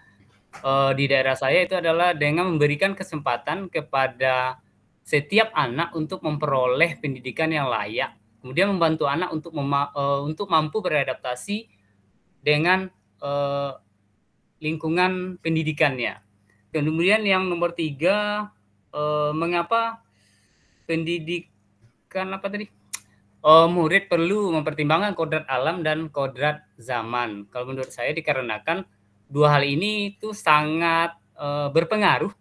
di daerah saya itu adalah dengan memberikan kesempatan kepada setiap anak untuk memperoleh pendidikan yang layak, kemudian membantu anak untuk mampu beradaptasi dengan lingkungan pendidikannya. Kemudian yang nomor 3, mengapa pendidikan murid perlu mempertimbangkan kodrat alam dan kodrat zaman? Kalau menurut saya dikarenakan dua hal ini itu sangat berpengaruh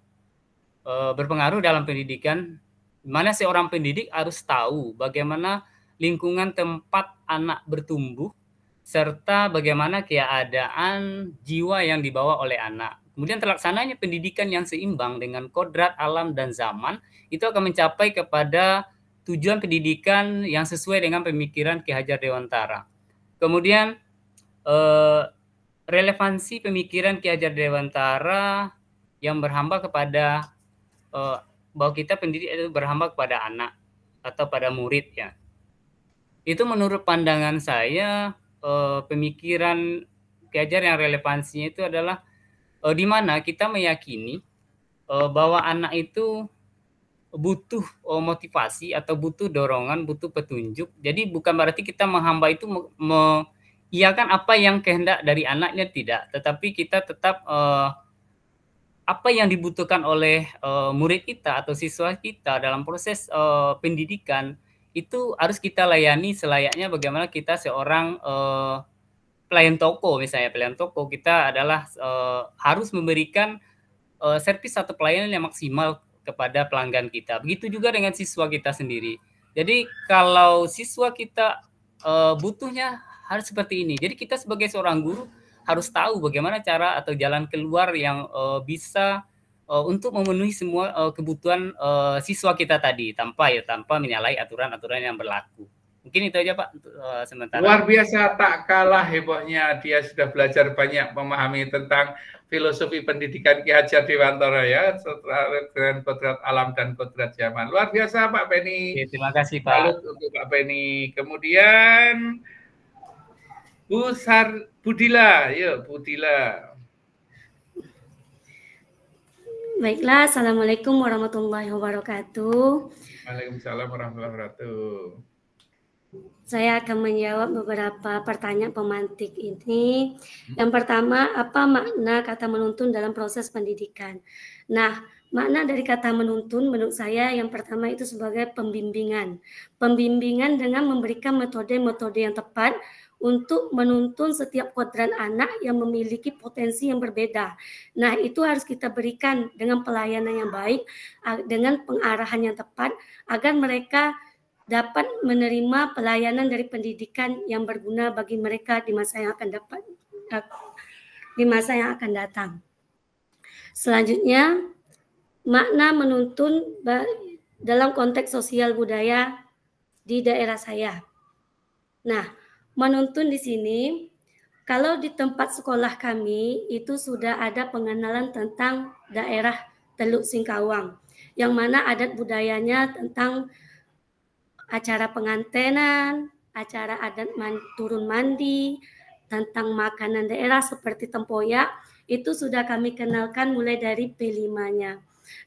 dalam pendidikan, di mana seorang pendidik harus tahu bagaimana lingkungan tempat anak bertumbuh serta bagaimana keadaan jiwa yang dibawa oleh anak. Kemudian terlaksananya pendidikan yang seimbang dengan kodrat alam dan zaman itu akan mencapai kepada tujuan pendidikan yang sesuai dengan pemikiran Ki Hajar Dewantara. Kemudian relevansi pemikiran Ki Hajar Dewantara yang berhamba kepada bahwa kita pendidik itu berhamba kepada anak atau pada murid ya. Itu menurut pandangan saya pemikiran Ki Hajar yang relevansinya itu adalah di mana kita meyakini bahwa anak itu butuh motivasi atau butuh dorongan, butuh petunjuk. Jadi bukan berarti kita menghamba itu mengiyakan apa yang kehendak dari anaknya, tidak. Tetapi kita tetap apa yang dibutuhkan oleh murid kita atau siswa kita dalam proses pendidikan itu harus kita layani selayaknya bagaimana kita seorang pelayan toko. Misalnya pelayan toko, kita adalah harus memberikan servis atau pelayanan yang maksimal kepada pelanggan kita. Begitu juga dengan siswa kita sendiri. Jadi kalau siswa kita butuhnya harus seperti ini. Jadi kita sebagai seorang guru harus tahu bagaimana cara atau jalan keluar yang bisa untuk memenuhi semua kebutuhan siswa kita tadi tanpa menyalahi aturan-aturan yang berlaku. Mungkin itu aja Pak sementara. Luar biasa, tak kalah hebohnya dia sudah belajar banyak memahami tentang filosofi pendidikan Ki Hajar Dewantara ya, dengan kodrat alam dan kodrat zaman. Luar biasa Pak Beni. Oke, terima kasih Pak. Salut untuk Pak Beni. Kemudian Budila, yuk Budila. Baiklah, Assalamualaikum warahmatullahi wabarakatuh. Waalaikumsalam warahmatullahi wabarakatuh. Saya akan menjawab beberapa pertanyaan pemantik ini. Yang pertama, apa makna kata menuntun dalam proses pendidikan? Nah, makna dari kata menuntun menurut saya yang pertama itu sebagai pembimbingan. Pembimbingan dengan memberikan metode-metode yang tepat untuk menuntun setiap kodrat anak yang memiliki potensi yang berbeda. Nah, itu harus kita berikan dengan pelayanan yang baik, dengan pengarahan yang tepat, agar mereka dapat menerima pelayanan dari pendidikan yang berguna bagi mereka di masa yang akan datang. Selanjutnya, makna menuntun dalam konteks sosial budaya di daerah saya. Nah, menuntun di sini, kalau di tempat sekolah kami itu sudah ada pengenalan tentang daerah Teluk Singkawang, yang mana adat budayanya tentang acara pengantenan, acara adat turun mandi, tentang makanan daerah seperti tempoyak, itu sudah kami kenalkan mulai dari P5-nya.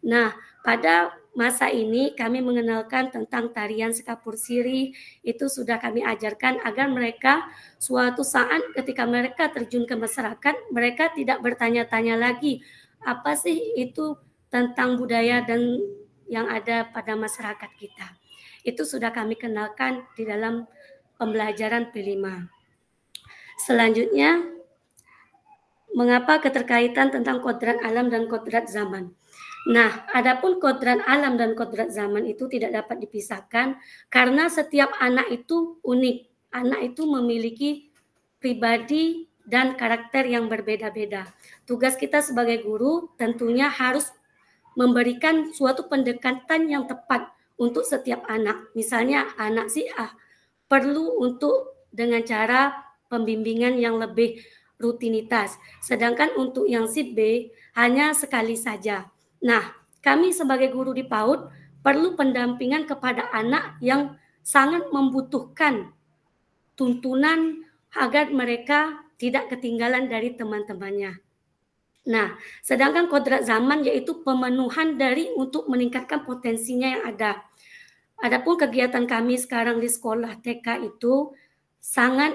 Nah, pada masa ini kami mengenalkan tentang tarian sekapur sirih, itu sudah kami ajarkan agar mereka suatu saat ketika mereka terjun ke masyarakat, mereka tidak bertanya-tanya lagi, apa sih itu tentang budaya dan yang ada pada masyarakat kita. Itu sudah kami kenalkan di dalam pembelajaran P5. Selanjutnya, mengapa keterkaitan tentang kodrat alam dan kodrat zaman? Nah, adapun kodrat alam dan kodrat zaman itu tidak dapat dipisahkan karena setiap anak itu unik. Anak itu memiliki pribadi dan karakter yang berbeda-beda. Tugas kita sebagai guru tentunya harus memberikan suatu pendekatan yang tepat untuk setiap anak. Misalnya anak si A perlu untuk dengan cara pembimbingan yang lebih rutinitas. Sedangkan untuk yang si B hanya sekali saja. Nah, kami sebagai guru di PAUD perlu pendampingan kepada anak yang sangat membutuhkan tuntunan agar mereka tidak ketinggalan dari teman-temannya. Nah, sedangkan kodrat zaman yaitu pemenuhan dari untuk meningkatkan potensinya yang ada. Adapun kegiatan kami sekarang di sekolah TK itu sangat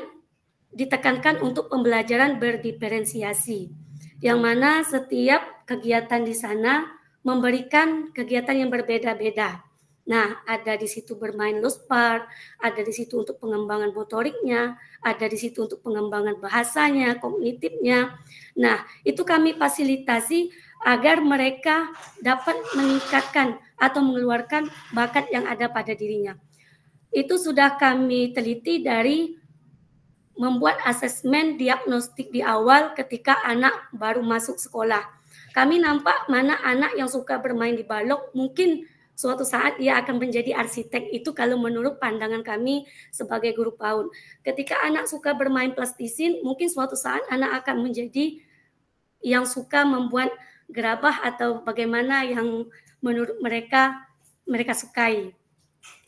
ditekankan untuk pembelajaran berdiferensiasi, yang mana setiap kegiatan di sana memberikan kegiatan yang berbeda-beda. Nah, ada di situ bermain loose part, ada di situ untuk pengembangan motoriknya, ada di situ untuk pengembangan bahasanya, kognitifnya. Nah, itu kami fasilitasi agar mereka dapat meningkatkan atau mengeluarkan bakat yang ada pada dirinya. Itu sudah kami teliti dari membuat asesmen diagnostik di awal ketika anak baru masuk sekolah. Kami nampak mana anak yang suka bermain di balok, mungkin suatu saat dia akan menjadi arsitek. Itu kalau menurut pandangan kami sebagai guru PAUD. Ketika anak suka bermain plastisin, mungkin suatu saat anak akan menjadi yang suka membuat gerabah atau bagaimana yang menurut mereka sukai.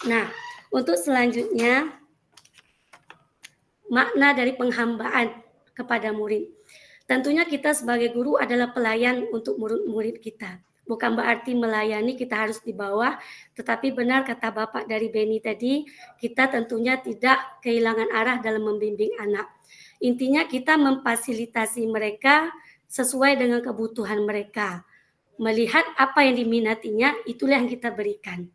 Nah, untuk selanjutnya, makna dari penghambaan kepada murid. Tentunya kita sebagai guru adalah pelayan untuk murid-murid kita. bukan berarti melayani kita harus di bawah, tetapi benar kata Bapak dari Beni tadi, kita tentunya tidak kehilangan arah dalam membimbing anak. Intinya kita memfasilitasi mereka sesuai dengan kebutuhan mereka. Melihat apa yang diminatinya, itulah yang kita berikan.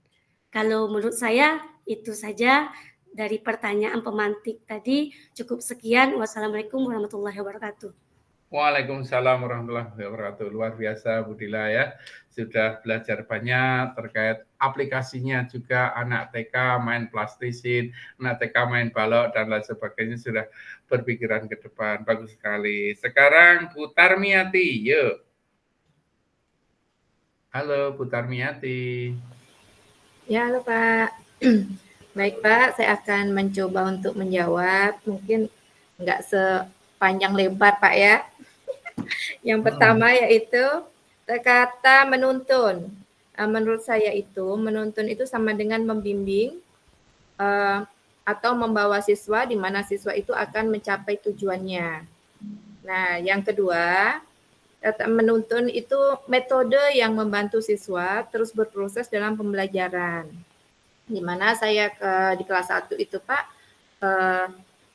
Kalau menurut saya, itu saja dari pertanyaan pemantik tadi. Cukup sekian. Wassalamualaikum warahmatullahi wabarakatuh. Waalaikumsalam warahmatullahi wabarakatuh. Luar biasa Bu Dila ya. Sudah belajar banyak terkait aplikasinya juga. Anak TK main plastisin, anak TK main balok dan lain sebagainya, sudah berpikiran ke depan. Bagus sekali. Sekarang Bu Tarmiati, yuk. Halo Bu Tarmiati. Ya, halo Pak. Baik Pak, saya akan mencoba untuk menjawab. Mungkin nggak sepanjang lebar Pak ya. Yang pertama yaitu kata menuntun. Menurut saya itu menuntun itu sama dengan membimbing atau membawa siswa di mana siswa itu akan mencapai tujuannya. Nah, yang kedua, menuntun itu metode yang membantu siswa terus berproses dalam pembelajaran. Di mana saya di kelas 1 itu Pak,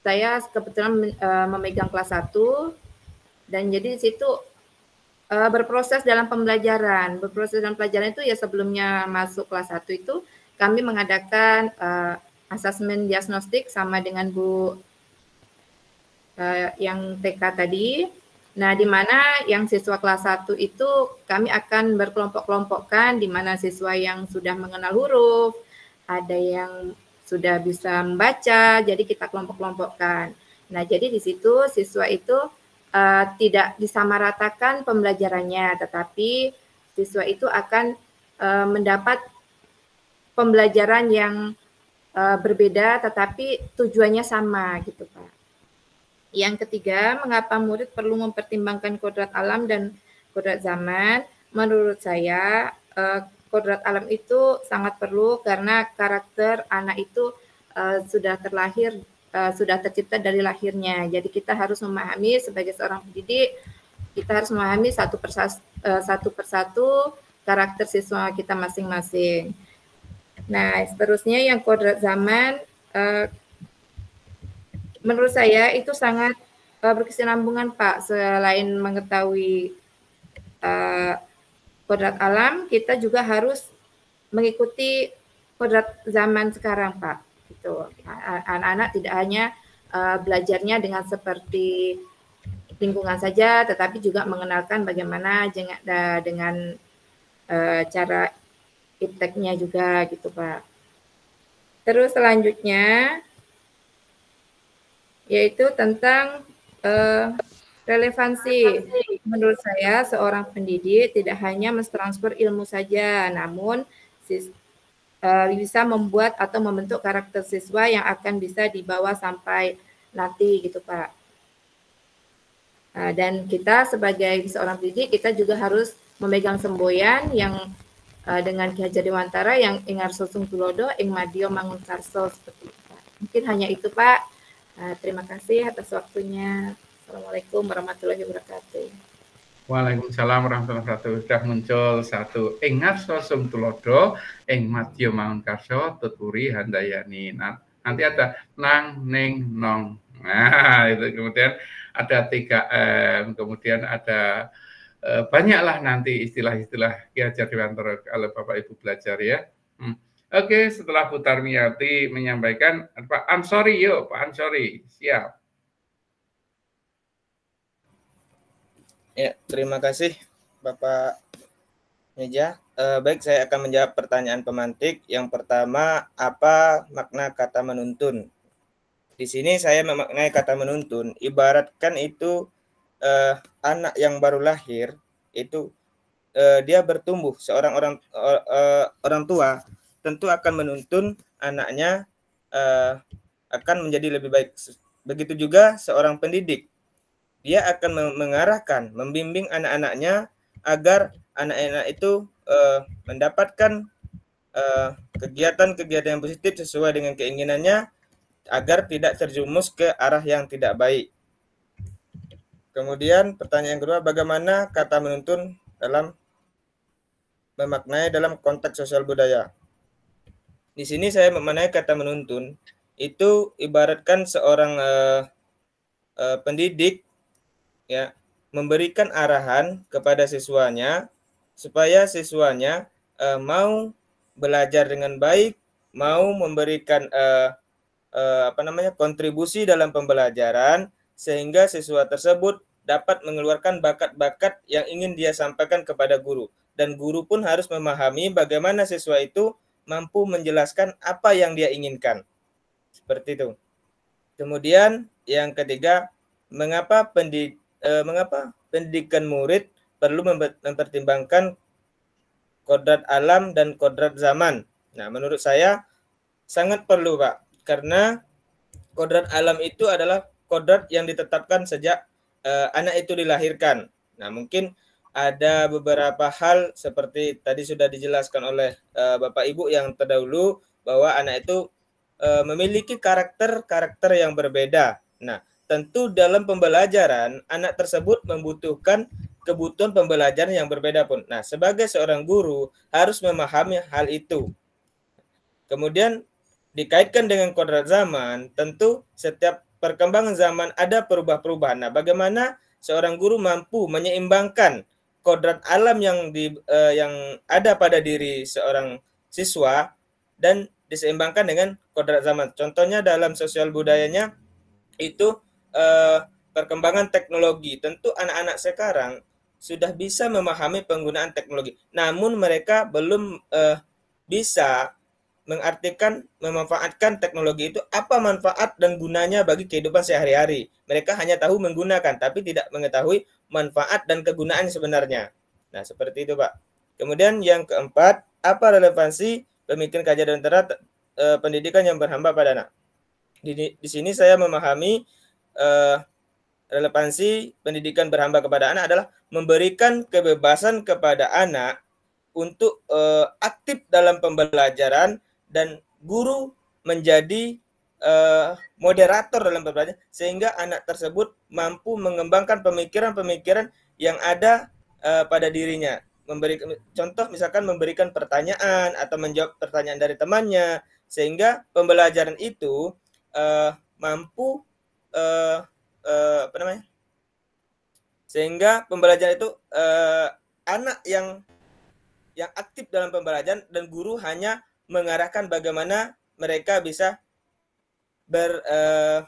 saya kebetulan memegang kelas 1, dan jadi di situ berproses dalam pembelajaran. Berproses dalam pelajaran itu ya sebelumnya masuk kelas 1 itu kami mengadakan asesmen diagnostik sama dengan Bu yang TK tadi. Nah, di mana yang siswa kelas 1 itu kami akan berkelompok-kelompokkan, di mana siswa yang sudah mengenal huruf, ada yang sudah bisa membaca, jadi kita kelompok-kelompokkan. Nah, jadi di situ siswa itu tidak disamaratakan pembelajarannya, tetapi siswa itu akan mendapat pembelajaran yang berbeda, tetapi tujuannya sama gitu Pak. Yang ketiga, mengapa murid perlu mempertimbangkan kodrat alam dan kodrat zaman? Menurut saya, kodrat alam itu sangat perlu karena karakter anak itu sudah terlahir, sudah tercipta dari lahirnya. Jadi kita harus memahami sebagai seorang pendidik, kita harus memahami satu persatu karakter siswa kita masing-masing. Nah, seterusnya yang kodrat zaman, menurut saya itu sangat berkesinambungan Pak. Selain mengetahui kodrat alam, kita juga harus mengikuti kodrat zaman sekarang Pak. Gitu. Anak-anak tidak hanya belajarnya dengan seperti lingkungan saja, tetapi juga mengenalkan bagaimana dengan cara ipteknya juga gitu Pak. Terus selanjutnya yaitu tentang relevansi. Menurut saya seorang pendidik tidak hanya mentransfer ilmu saja, namun bisa membuat atau membentuk karakter siswa yang akan bisa dibawa sampai nanti gitu Pak. Dan kita sebagai seorang pendidik, kita juga harus memegang semboyan yang dengan Ki Hajar Dewantara yang ing arso sung tulodo ing madya mangun karso, seperti itu Pak. Mungkin hanya itu Pak. Terima kasih atas waktunya. Assalamualaikum warahmatullahi wabarakatuh. Waalaikumsalam warahmatullahi wabarakatuh. Sudah muncul satu ing arso sung tulodo ing madya mangun karso tuturi handayani. Nanti ada nang ning nong. Nah, itu kemudian ada 3M, kemudian ada banyaklah nanti istilah-istilah Ki Hajar Dewantara kalau Bapak Ibu belajar ya. Oke, setelah Bu Tarmiati menyampaikan, Pak Ansori, yuk Pak Ansori, siap. Ya, terima kasih Bapak Meja. Baik, saya akan menjawab pertanyaan pemantik. Yang pertama, apa makna kata menuntun? Di sini saya memaknai kata menuntun, ibaratkan itu anak yang baru lahir, itu dia bertumbuh. Seorang orang tua tentu akan menuntun anaknya akan menjadi lebih baik. Begitu juga seorang pendidik. Dia akan mengarahkan, membimbing anak-anaknya agar anak-anak itu mendapatkan kegiatan-kegiatan yang positif sesuai dengan keinginannya agar tidak terjumus ke arah yang tidak baik. Kemudian pertanyaan kedua, bagaimana kata menuntun dalam memaknai dalam konteks sosial budaya. Di sini saya memaknai kata menuntun itu ibaratkan seorang pendidik ya memberikan arahan kepada siswanya supaya siswanya mau belajar dengan baik, mau memberikan kontribusi dalam pembelajaran sehingga siswa tersebut dapat mengeluarkan bakat-bakat yang ingin dia sampaikan kepada guru, dan guru pun harus memahami bagaimana siswa itu mampu menjelaskan apa yang dia inginkan. Seperti itu. Kemudian yang ketiga, mengapa pendidikan murid perlu mempertimbangkan kodrat alam dan kodrat zaman. Nah, menurut saya sangat perlu, Pak. Karena kodrat alam itu adalah kodrat yang ditetapkan sejak anak itu dilahirkan. Nah, mungkin ada beberapa hal seperti tadi sudah dijelaskan oleh Bapak Ibu yang terdahulu bahwa anak itu memiliki karakter yang berbeda. Nah, tentu dalam pembelajaran anak tersebut membutuhkan kebutuhan pembelajaran yang berbeda pun. Nah, sebagai seorang guru harus memahami hal itu. Kemudian dikaitkan dengan kodrat zaman, tentu setiap perkembangan zaman ada perubahan-perubahan. Nah, bagaimana seorang guru mampu menyeimbangkan kodrat alam yang ada pada diri seorang siswa dan diseimbangkan dengan kodrat zaman. Contohnya dalam sosial budayanya itu perkembangan teknologi. Tentu anak-anak sekarang sudah bisa memahami penggunaan teknologi, namun mereka belum bisa mengartikan, memanfaatkan teknologi itu apa manfaat dan gunanya bagi kehidupan sehari-hari. Mereka hanya tahu menggunakan, tapi tidak mengetahui manfaat dan kegunaannya sebenarnya. Nah, seperti itu, Pak. Kemudian yang keempat, apa relevansi pemikiran kajian dan pendidikan yang berhamba pada anak? Di sini saya memahami relevansi pendidikan berhamba kepada anak adalah memberikan kebebasan kepada anak untuk aktif dalam pembelajaran, dan guru menjadi moderator dalam pembelajaran sehingga anak tersebut mampu mengembangkan pemikiran-pemikiran yang ada pada dirinya. Contoh misalkan memberikan pertanyaan atau menjawab pertanyaan dari temannya sehingga pembelajaran itu mampu sehingga pembelajaran itu anak yang aktif dalam pembelajaran dan guru hanya mengarahkan bagaimana mereka bisa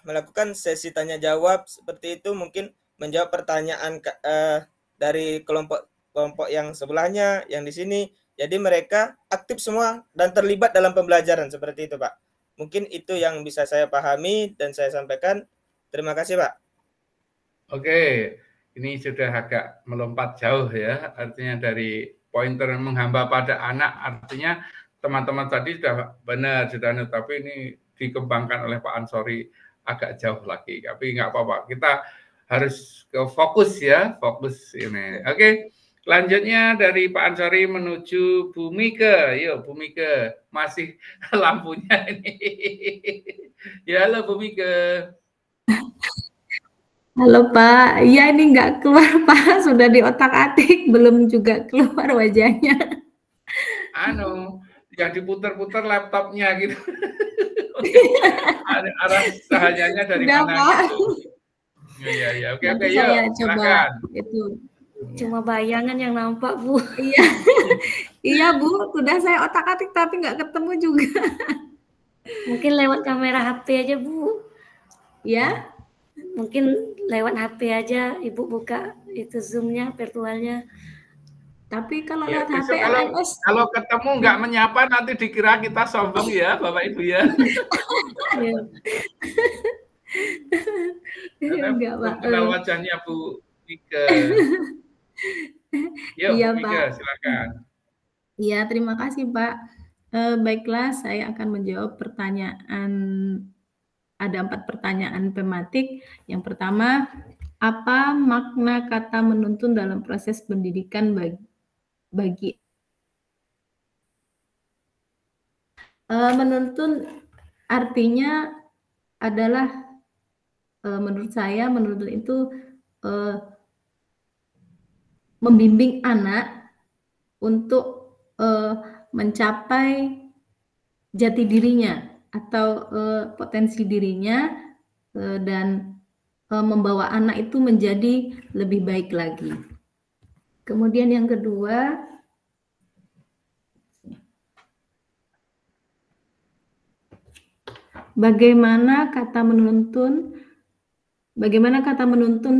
melakukan sesi tanya jawab seperti itu, mungkin menjawab pertanyaan dari kelompok yang sebelahnya, yang di sini. Jadi mereka aktif semua dan terlibat dalam pembelajaran seperti itu, Pak. Mungkin itu yang bisa saya pahami dan saya sampaikan. Terima kasih, Pak. Oke, ini sudah agak melompat jauh ya, artinya dari pointer menghamba pada anak, artinya teman-teman tadi sudah benar, tapi ini dikembangkan oleh Pak Ansori agak jauh lagi. Tapi nggak apa-apa, kita harus ke fokus ya, fokus ini. Oke, selanjutnya dari Pak Ansori menuju Bu Mike. Yuk Bu Mike, masih lampunya ini. Ya, halo Bu Mike. Halo Pak, iya ini nggak keluar Pak, sudah di otak-atik, belum juga keluar wajahnya. Yang diputar-putar laptopnya gitu. Arah cahayanya dari Udah, mana Pak. gitu. Iya, oke, Nanti yuk, saya coba silakan. itu cuma bayangan yang nampak Bu. Iya, iya Bu, sudah saya otak-atik tapi nggak ketemu juga. Mungkin lewat kamera HP aja Bu. Ya? Mungkin lewat HP aja Ibu buka itu Zoom-nya, virtualnya. Tapi kalau Ya, lewat HP besok kalau ketemu nggak menyapa nanti dikira kita sombong ya Bapak Ibu ya. Enggak, Pak. Kenal wajahnya Bu Mika. Yuk, Iya, Bu Mika, Pak. silakan. Iya, terima kasih Pak. Baiklah, saya akan menjawab pertanyaan. Ada 4 pertanyaan tematik. Yang pertama, apa makna kata menuntun dalam proses pendidikan bagi menuntun artinya adalah menurut saya menuntun itu membimbing anak untuk mencapai jati dirinya atau potensi dirinya dan membawa anak itu menjadi lebih baik lagi. Kemudian yang kedua, bagaimana kata menuntun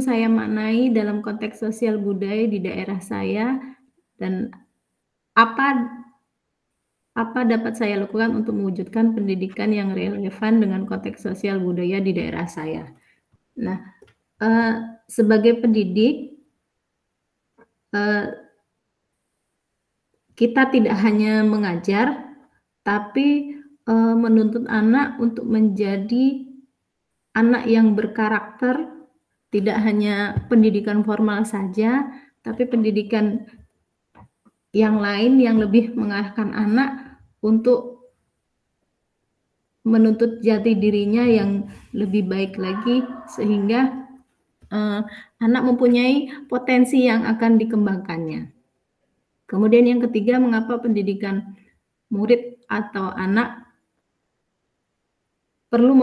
saya maknai dalam konteks sosial budaya di daerah saya, dan apa dapat saya lakukan untuk mewujudkan pendidikan yang relevan dengan konteks sosial budaya di daerah saya. Nah, sebagai pendidik, kita tidak hanya mengajar, tapi menuntut anak untuk menjadi anak yang berkarakter, tidak hanya pendidikan formal saja, tapi pendidikan yang lain yang lebih mengarahkan anak untuk menuntut jati dirinya yang lebih baik lagi, sehingga anak mempunyai potensi yang akan dikembangkannya. Kemudian yang ketiga, mengapa pendidikan murid atau anak perlu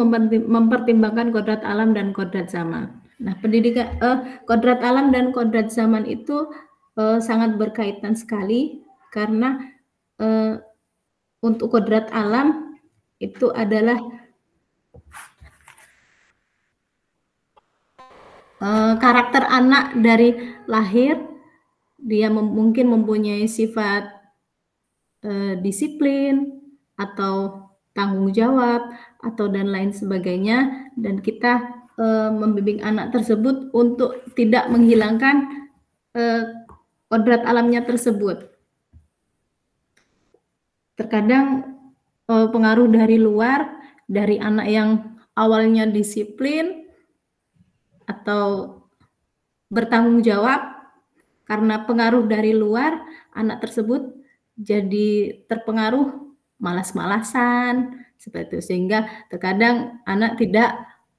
mempertimbangkan kodrat alam dan kodrat zaman. Nah, pendidikan kodrat alam dan kodrat zaman itu sangat berkaitan sekali, karena untuk kodrat alam itu adalah karakter anak dari lahir. Dia mungkin mempunyai sifat disiplin atau tanggung jawab atau dan lain sebagainya, dan kita membimbing anak tersebut untuk tidak menghilangkan kodrat alamnya tersebut. Terkadang pengaruh dari luar, dari anak yang awalnya disiplin atau bertanggung jawab, karena pengaruh dari luar, anak tersebut jadi terpengaruh malas-malasan, seperti itu, sehingga terkadang anak tidak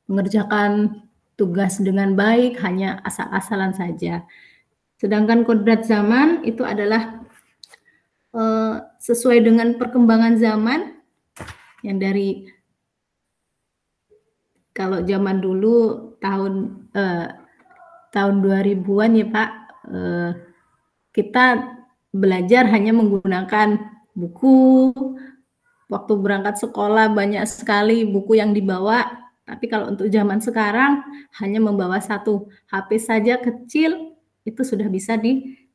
mengerjakan tugas dengan baik, hanya asal-asalan saja. Sedangkan kodrat zaman itu adalah sesuai dengan perkembangan zaman, yang dari kalau zaman dulu tahun 2000-an ya Pak, kita belajar hanya menggunakan buku. Waktu berangkat sekolah banyak sekali buku yang dibawa, tapi kalau untuk zaman sekarang hanya membawa satu HP saja kecil, itu sudah bisa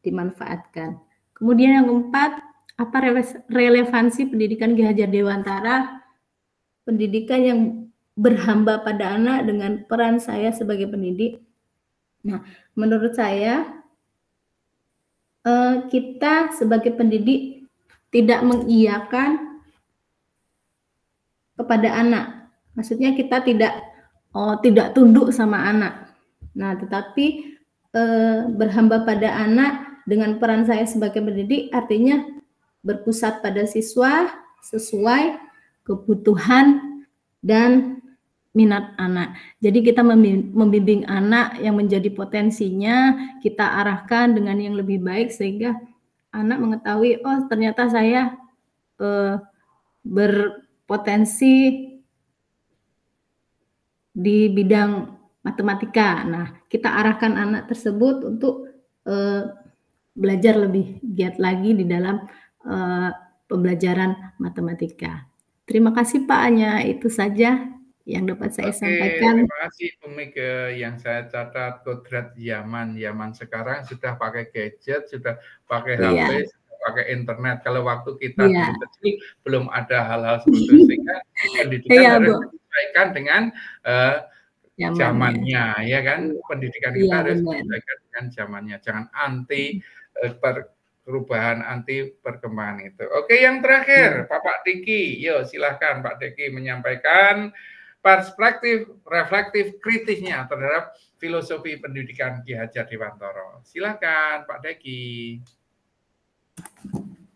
dimanfaatkan. Kemudian yang keempat, apa relevansi pendidikan Ki Hajar Dewantara, pendidikan yang berhamba pada anak dengan peran saya sebagai pendidik. Nah, menurut saya kita sebagai pendidik tidak mengiyakan kepada anak. Maksudnya kita tidak tunduk sama anak. Nah, tetapi berhamba pada anak dengan peran saya sebagai pendidik artinya berpusat pada siswa sesuai kebutuhan dan minat anak. Jadi kita membimbing anak yang menjadi potensinya, kita arahkan dengan yang lebih baik sehingga anak mengetahui, oh ternyata saya berpotensi di bidang matematika. Nah, kita arahkan anak tersebut untuk belajar lebih giat lagi di dalam pembelajaran matematika. Terima kasih Pak, hanya itu saja yang dapat saya sampaikan. Terima kasih Bu Mega. Yang saya catat kodrat zaman sekarang sudah pakai gadget, sudah pakai HP, sudah pakai internet. Kalau waktu kita dulu kecil belum ada hal-hal seperti itu, sehingga pendidikan harus disesuaikan dengan zamannya, ya kan? Pendidikan kita harus disesuaikan dengan zamannya. Jangan anti perubahan, anti perkembangan itu. Oke, yang terakhir, Pak Diki. Yo, silahkan Pak Diki menyampaikan perspektif reflektif kritisnya terhadap filosofi pendidikan Ki Hajar Dewantara. Silakan Pak Deki.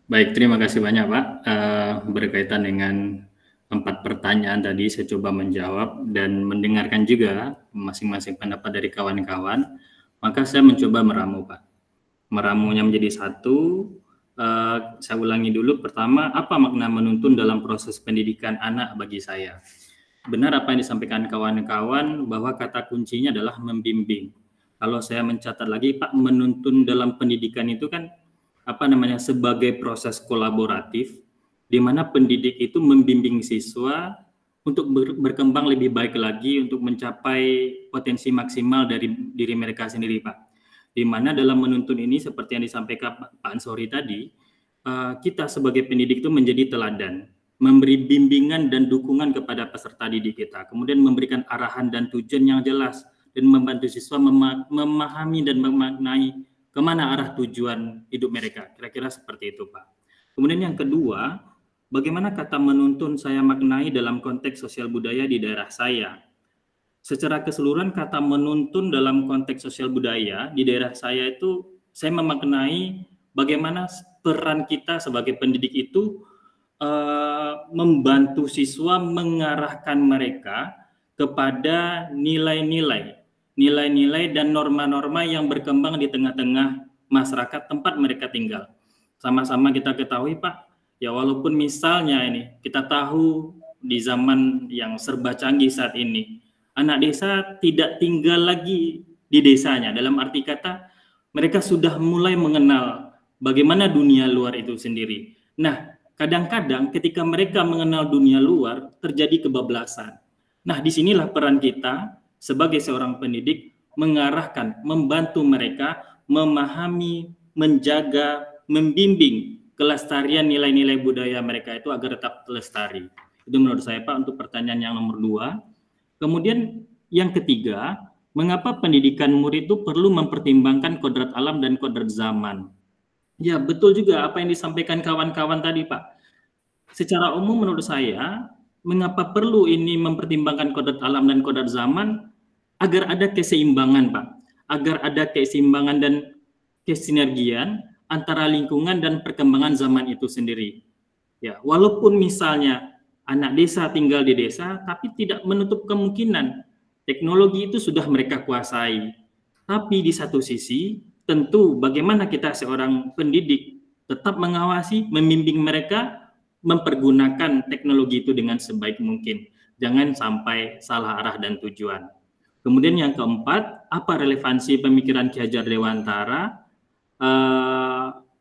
Baik, terima kasih banyak Pak. Berkaitan dengan 4 pertanyaan tadi saya coba menjawab dan mendengarkan juga masing-masing pendapat dari kawan-kawan. Maka saya mencoba meramu Pak. Meramunya menjadi satu, Saya ulangi dulu. Pertama, apa makna menuntun dalam proses pendidikan anak bagi saya? Benar apa yang disampaikan kawan-kawan bahwa kata kuncinya adalah membimbing. Kalau saya mencatat lagi, Pak, menuntun dalam pendidikan itu kan sebagai proses kolaboratif di mana pendidik itu membimbing siswa untuk berkembang lebih baik lagi untuk mencapai potensi maksimal dari diri mereka sendiri, Pak. Di mana dalam menuntun ini seperti yang disampaikan Pak Ansori tadi, kita sebagai pendidik itu menjadi teladan, memberi bimbingan dan dukungan kepada peserta didik kita, kemudian memberikan arahan dan tujuan yang jelas, dan membantu siswa memahami dan memaknai kemana arah tujuan hidup mereka. Kira-kira seperti itu, Pak. Kemudian yang kedua, bagaimana kata menuntun saya maknai dalam konteks sosial budaya di daerah saya. Secara keseluruhan kata menuntun dalam konteks sosial budaya di daerah saya itu saya memaknai bagaimana peran kita sebagai pendidik itu membantu siswa mengarahkan mereka kepada nilai-nilai dan norma-norma yang berkembang di tengah-tengah masyarakat tempat mereka tinggal. Sama-sama kita ketahui, Pak, ya walaupun misalnya ini kita tahu di zaman yang serba canggih saat ini, anak desa tidak tinggal lagi di desanya. Dalam arti kata, mereka sudah mulai mengenal bagaimana dunia luar itu sendiri. Nah, kadang-kadang ketika mereka mengenal dunia luar, terjadi kebablasan. Nah, disinilah peran kita sebagai seorang pendidik mengarahkan, membantu mereka memahami, menjaga, membimbing kelestarian nilai-nilai budaya mereka itu agar tetap lestari. Itu menurut saya, Pak, untuk pertanyaan yang nomor 2. Kemudian yang ketiga, mengapa pendidikan murid itu perlu mempertimbangkan kodrat alam dan kodrat zaman? Ya, betul juga apa yang disampaikan kawan-kawan tadi, Pak. Secara umum menurut saya, mengapa perlu ini mempertimbangkan kodrat alam dan kodrat zaman? Agar ada keseimbangan, Pak. Agar ada keseimbangan dan kesinergian antara lingkungan dan perkembangan zaman itu sendiri. Ya, walaupun misalnya anak desa tinggal di desa, tapi tidak menutup kemungkinan teknologi itu sudah mereka kuasai. Tapi di satu sisi, tentu bagaimana kita seorang pendidik tetap mengawasi, membimbing mereka mempergunakan teknologi itu dengan sebaik mungkin. Jangan sampai salah arah dan tujuan. Kemudian yang keempat, apa relevansi pemikiran Ki Hajar Dewantara,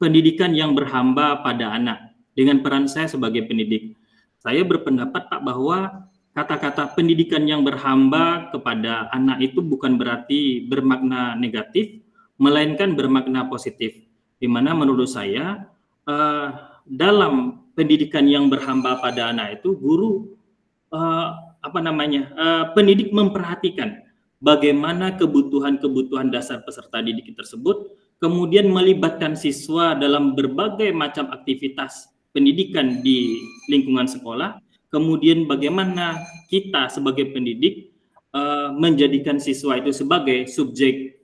pendidikan yang berhamba pada anak dengan peran saya sebagai pendidik? Saya berpendapat, Pak, bahwa kata-kata pendidikan yang berhamba kepada anak itu bukan berarti bermakna negatif, melainkan bermakna positif. Di mana menurut saya dalam pendidikan yang berhamba pada anak itu guru pendidik memperhatikan bagaimana kebutuhan-kebutuhan dasar peserta didik tersebut, kemudian melibatkan siswa dalam berbagai macam aktivitas pendidikan di lingkungan sekolah, kemudian bagaimana kita sebagai pendidik menjadikan siswa itu sebagai subjek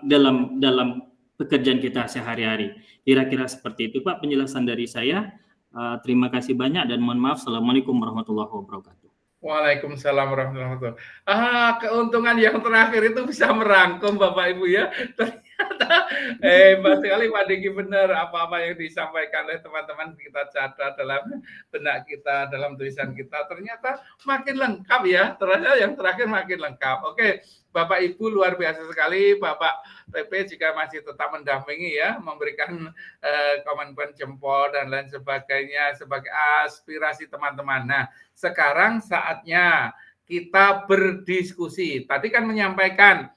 dalam pekerjaan kita sehari-hari. Kira-kira seperti itu, Pak, penjelasan dari saya. Terima kasih banyak dan mohon maaf. Assalamualaikum warahmatullahi wabarakatuh. Waalaikumsalam warahmatullahi wabarakatuh. Keuntungan yang terakhir itu bisa merangkum Bapak Ibu ya. Ternyata hebat sekali Pak Diki, benar apa-apa yang disampaikan oleh teman-teman kita catat dalam benak kita, dalam tulisan kita. Ternyata makin lengkap ya. Ternyata yang terakhir makin lengkap. Oke, Bapak Ibu luar biasa sekali. Bapak PP jika masih tetap mendampingi ya, memberikan komen jempol dan lain sebagainya sebagai aspirasi teman-teman. Nah, sekarang saatnya kita berdiskusi. Tadi kan menyampaikan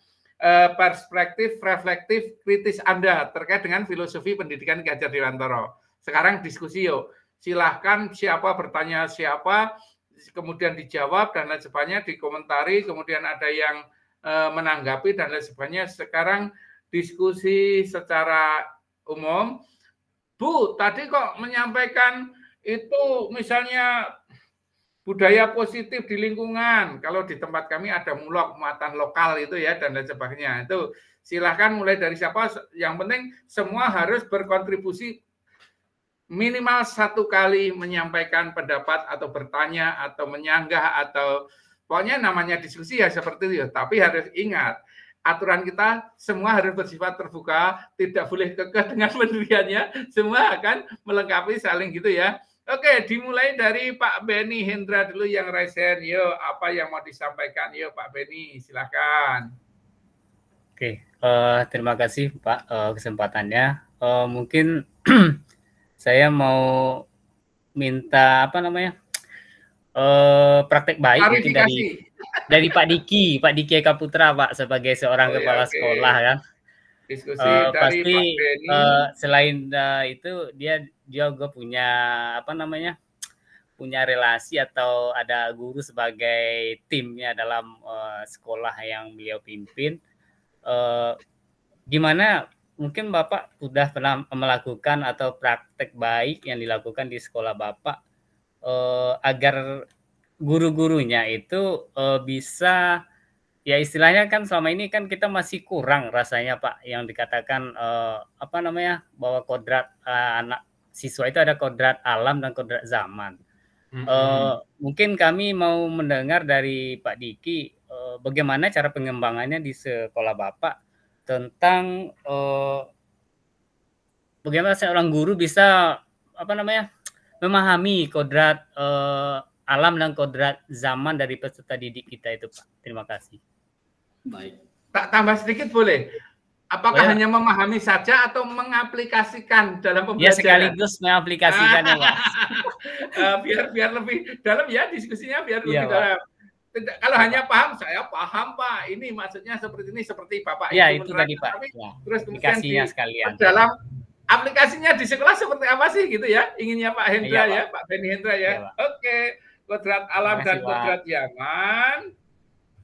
perspektif reflektif kritis Anda terkait dengan filosofi pendidikan Ki Hajar Dewantara. Sekarang diskusi yuk. Silahkan siapa bertanya siapa, kemudian dijawab dan lain sebagainya, dikomentari, kemudian ada yang menanggapi dan lain sebagainya. Sekarang diskusi secara umum. Bu, tadi kok menyampaikan itu misalnya budaya positif di lingkungan. Kalau di tempat kami ada mulok muatan lokal itu ya dan lain sebagainya. Itu silahkan mulai dari siapa. Yang penting semua harus berkontribusi minimal satu kali menyampaikan pendapat atau bertanya atau menyanggah atau pokoknya namanya diskusi ya seperti itu. Tapi harus ingat aturan kita semua harus bersifat terbuka, tidak boleh kekeh dengan pendiriannya, semua akan melengkapi saling gitu ya. Oke, dimulai dari Pak Beni Hendra dulu yang raise hand. Yo, apa yang mau disampaikan? Yo, Pak Beni, silakan. Oke, terima kasih Pak kesempatannya. Mungkin saya mau minta apa namanya praktek baik mungkin dari Pak Diki Eka Putra Pak sebagai seorang kepala sekolah kan. Diskusi dari pasti Pak Beni. Selain itu dia juga punya apa namanya punya relasi atau ada guru sebagai timnya dalam sekolah yang beliau pimpin. Gimana mungkin Bapak sudah pernah melakukan atau praktek baik yang dilakukan di sekolah Bapak agar guru-gurunya itu bisa ya istilahnya kan selama ini kan kita masih kurang rasanya Pak yang dikatakan apa namanya bahwa kodrat anak siswa itu ada kodrat alam dan kodrat zaman. Mungkin kami mau mendengar dari Pak Diki bagaimana cara pengembangannya di sekolah Bapak tentang bagaimana seorang guru bisa apa namanya memahami kodrat alam dan kodrat zaman dari peserta didik kita itu Pak. Terima kasih. Baik. Tak tambah sedikit boleh? Apakah hanya memahami saja atau mengaplikasikan dalam pembelajaran? Ya sekaligus mengaplikasikannya Pak. biar lebih dalam ya diskusinya biar lebih dalam. Tidak, kalau hanya paham, saya paham Pak. Ini maksudnya seperti ini, seperti Bapak ya, itu tadi Pak. Ya, terus kemudian sekalian. Dalam aplikasinya di sekolah seperti apa sih gitu ya? Inginnya Pak Hendra ya, Pak Beni Hendra ya. Oke, kodrat alam dan kodrat zaman.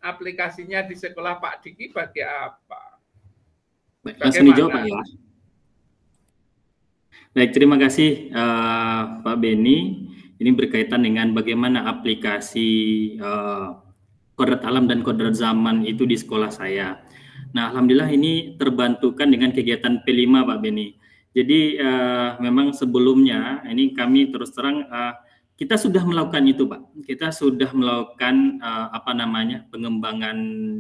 Aplikasinya di sekolah Pak Diki bagi apa? Langsung dijawab Pak ya. Baik, terima kasih Pak Beni. Ini berkaitan dengan bagaimana aplikasi kodrat alam dan kodrat zaman itu di sekolah saya. Nah, alhamdulillah ini terbantukan dengan kegiatan P5 Pak Beni. Jadi memang sebelumnya ini kami terus terang kita sudah melakukan itu Pak. Kita sudah melakukan apa namanya pengembangan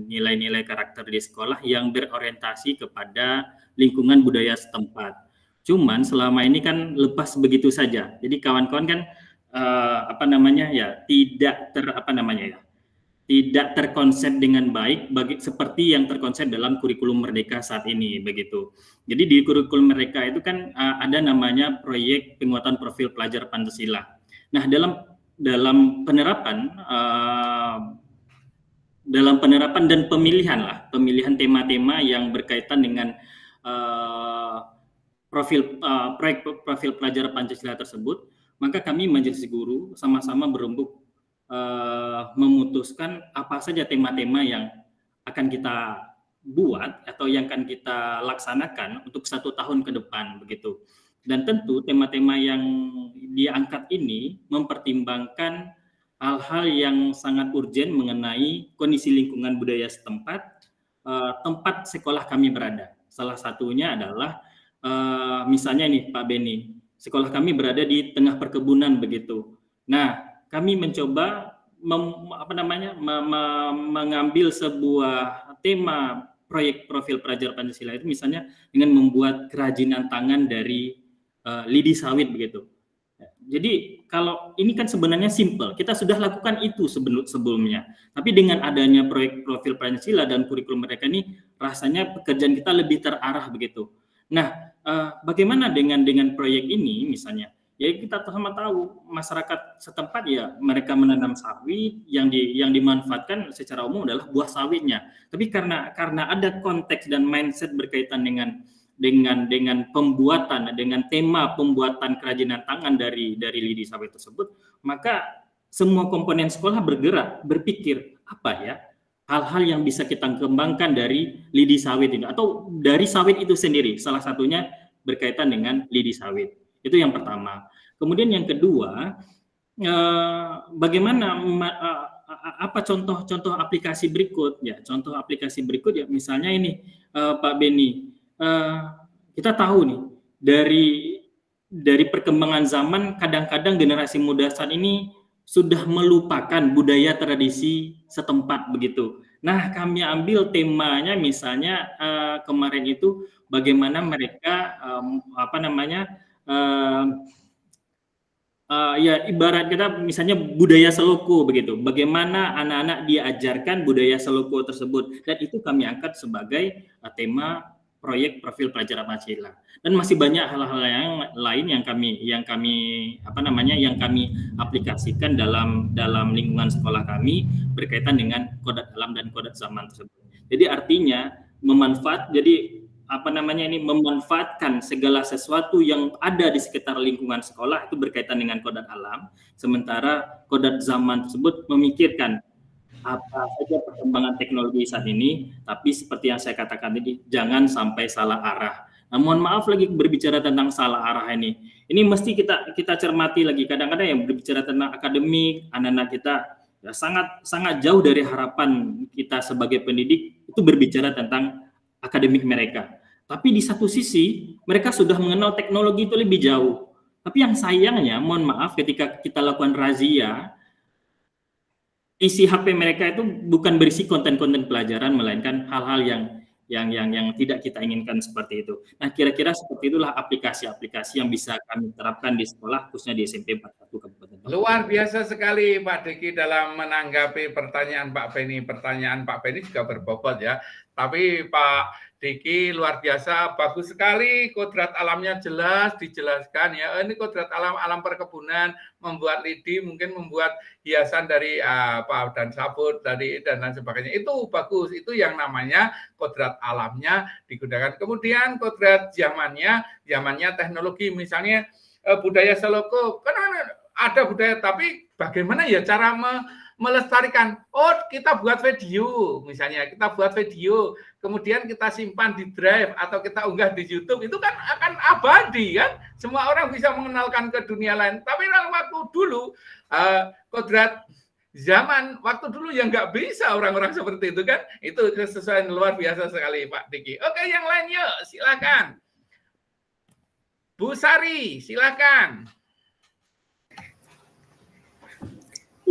nilai-nilai karakter di sekolah yang berorientasi kepada lingkungan budaya setempat. Cuman selama ini kan lepas begitu saja. Jadi kawan-kawan kan apa namanya ya tidak tidak terkonsep dengan baik seperti yang terkonsep dalam kurikulum Merdeka saat ini begitu. Jadi di kurikulum Merdeka itu kan ada namanya proyek penguatan profil pelajar Pancasila. Nah, dalam penerapan dan pemilihan tema-tema yang berkaitan dengan proyek profil pelajar Pancasila tersebut, maka kami majelis guru sama-sama berembuk memutuskan apa saja tema-tema yang akan kita buat atau yang akan kita laksanakan untuk 1 tahun ke depan begitu. Dan tentu tema-tema yang diangkat ini mempertimbangkan hal-hal yang sangat urgen mengenai kondisi lingkungan budaya setempat, tempat sekolah kami berada. Salah satunya adalah misalnya nih Pak Beni, sekolah kami berada di tengah perkebunan begitu. Nah, kami mencoba mengambil sebuah tema proyek profil pelajar Pancasila itu misalnya dengan membuat kerajinan tangan dari lidi sawit begitu. Jadi kalau ini kan sebenarnya simple, kita sudah lakukan itu sebelumnya. Tapi dengan adanya proyek profil Pancasila dan kurikulum mereka ini, rasanya pekerjaan kita lebih terarah begitu. Nah, bagaimana dengan proyek ini misalnya? Ya kita sama tahu masyarakat setempat ya mereka menanam sawit yang dimanfaatkan secara umum adalah buah sawitnya. Tapi karena ada konteks dan mindset berkaitan dengan pembuatan, dengan tema pembuatan kerajinan tangan dari lidi sawit tersebut, maka semua komponen sekolah berpikir apa ya hal-hal yang bisa kita kembangkan dari lidi sawit ini atau dari sawit itu sendiri. Salah satunya berkaitan dengan lidi sawit. Itu yang pertama. Kemudian yang kedua, bagaimana apa contoh aplikasi berikut? Ya, contoh aplikasi berikut ya misalnya ini Pak Beni. Kita tahu nih dari perkembangan zaman kadang-kadang generasi muda saat ini sudah melupakan budaya tradisi setempat begitu. Nah, kami ambil temanya misalnya kemarin itu bagaimana mereka ya ibarat kita misalnya budaya Seloko begitu. Bagaimana anak-anak diajarkan budaya Seloko tersebut, dan itu kami angkat sebagai tema proyek profil pelajar Pancasila. Dan masih banyak hal-hal yang lain yang kami aplikasikan dalam lingkungan sekolah kami berkaitan dengan kodrat alam dan kodrat zaman tersebut. Jadi artinya memanfaatkan segala sesuatu yang ada di sekitar lingkungan sekolah itu berkaitan dengan kodrat alam, sementara kodrat zaman tersebut memikirkan apa saja perkembangan teknologi saat ini, tapi seperti yang saya katakan tadi, jangan sampai salah arah. Nah, mohon maaf lagi berbicara tentang salah arah ini mesti kita cermati lagi. Kadang-kadang yang berbicara tentang akademik, anak-anak kita ya sangat jauh dari harapan kita sebagai pendidik itu berbicara tentang akademik mereka. Tapi di satu sisi mereka sudah mengenal teknologi itu lebih jauh. Tapi yang sayangnya, mohon maaf, ketika kita lakukan razia, isi HP mereka itu bukan berisi konten-konten pelajaran, melainkan hal-hal yang tidak kita inginkan seperti itu. Nah, kira-kira seperti itulah aplikasi-aplikasi yang bisa kami terapkan di sekolah, khususnya di SMP 41 Kabupaten. Luar biasa sekali Pak Diki dalam menanggapi pertanyaan Pak Beni. Pertanyaan Pak Beni juga berbobot ya. Tapi Pak Diki luar biasa, bagus sekali, kodrat alamnya jelas dijelaskan ya. Ini kodrat alam perkebunan, membuat lidi, mungkin membuat hiasan dari dan sabut dari dan lain sebagainya. Itu bagus, itu yang namanya kodrat alamnya digunakan. Kemudian kodrat zamannya teknologi, misalnya budaya Seloko, kan ada budaya, tapi bagaimana ya cara melestarikan? Oh, kita buat video, misalnya kita buat video, kemudian kita simpan di drive atau kita unggah di YouTube, itu kan akan abadi kan? Semua orang bisa mengenalkan ke dunia lain. Tapi waktu dulu kodrat zaman waktu dulu yang nggak bisa orang-orang seperti itu kan? Itu sesuatu yang luar biasa sekali Pak Diki. Oke, yang lain yuk, silakan. Bu Sari, silakan.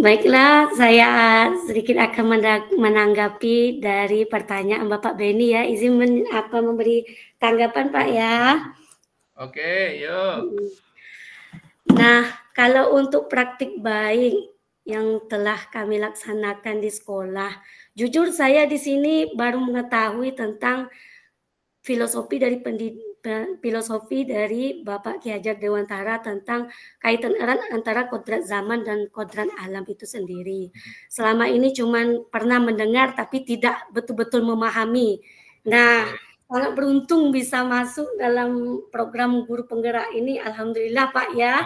Baiklah, saya sedikit akan menanggapi dari pertanyaan Bapak Beni ya. Izin memberi tanggapan Pak ya. Oke, yuk. Nah, kalau untuk praktik baik yang telah kami laksanakan di sekolah, jujur saya di sini baru mengetahui tentang filosofi dari Bapak Ki Hajar Dewantara tentang kaitan erat antara kodrat zaman dan kodrat alam itu sendiri. Selama ini cuman pernah mendengar tapi tidak betul-betul memahami. Nah, sangat beruntung bisa masuk dalam program guru penggerak ini. Alhamdulillah Pak ya.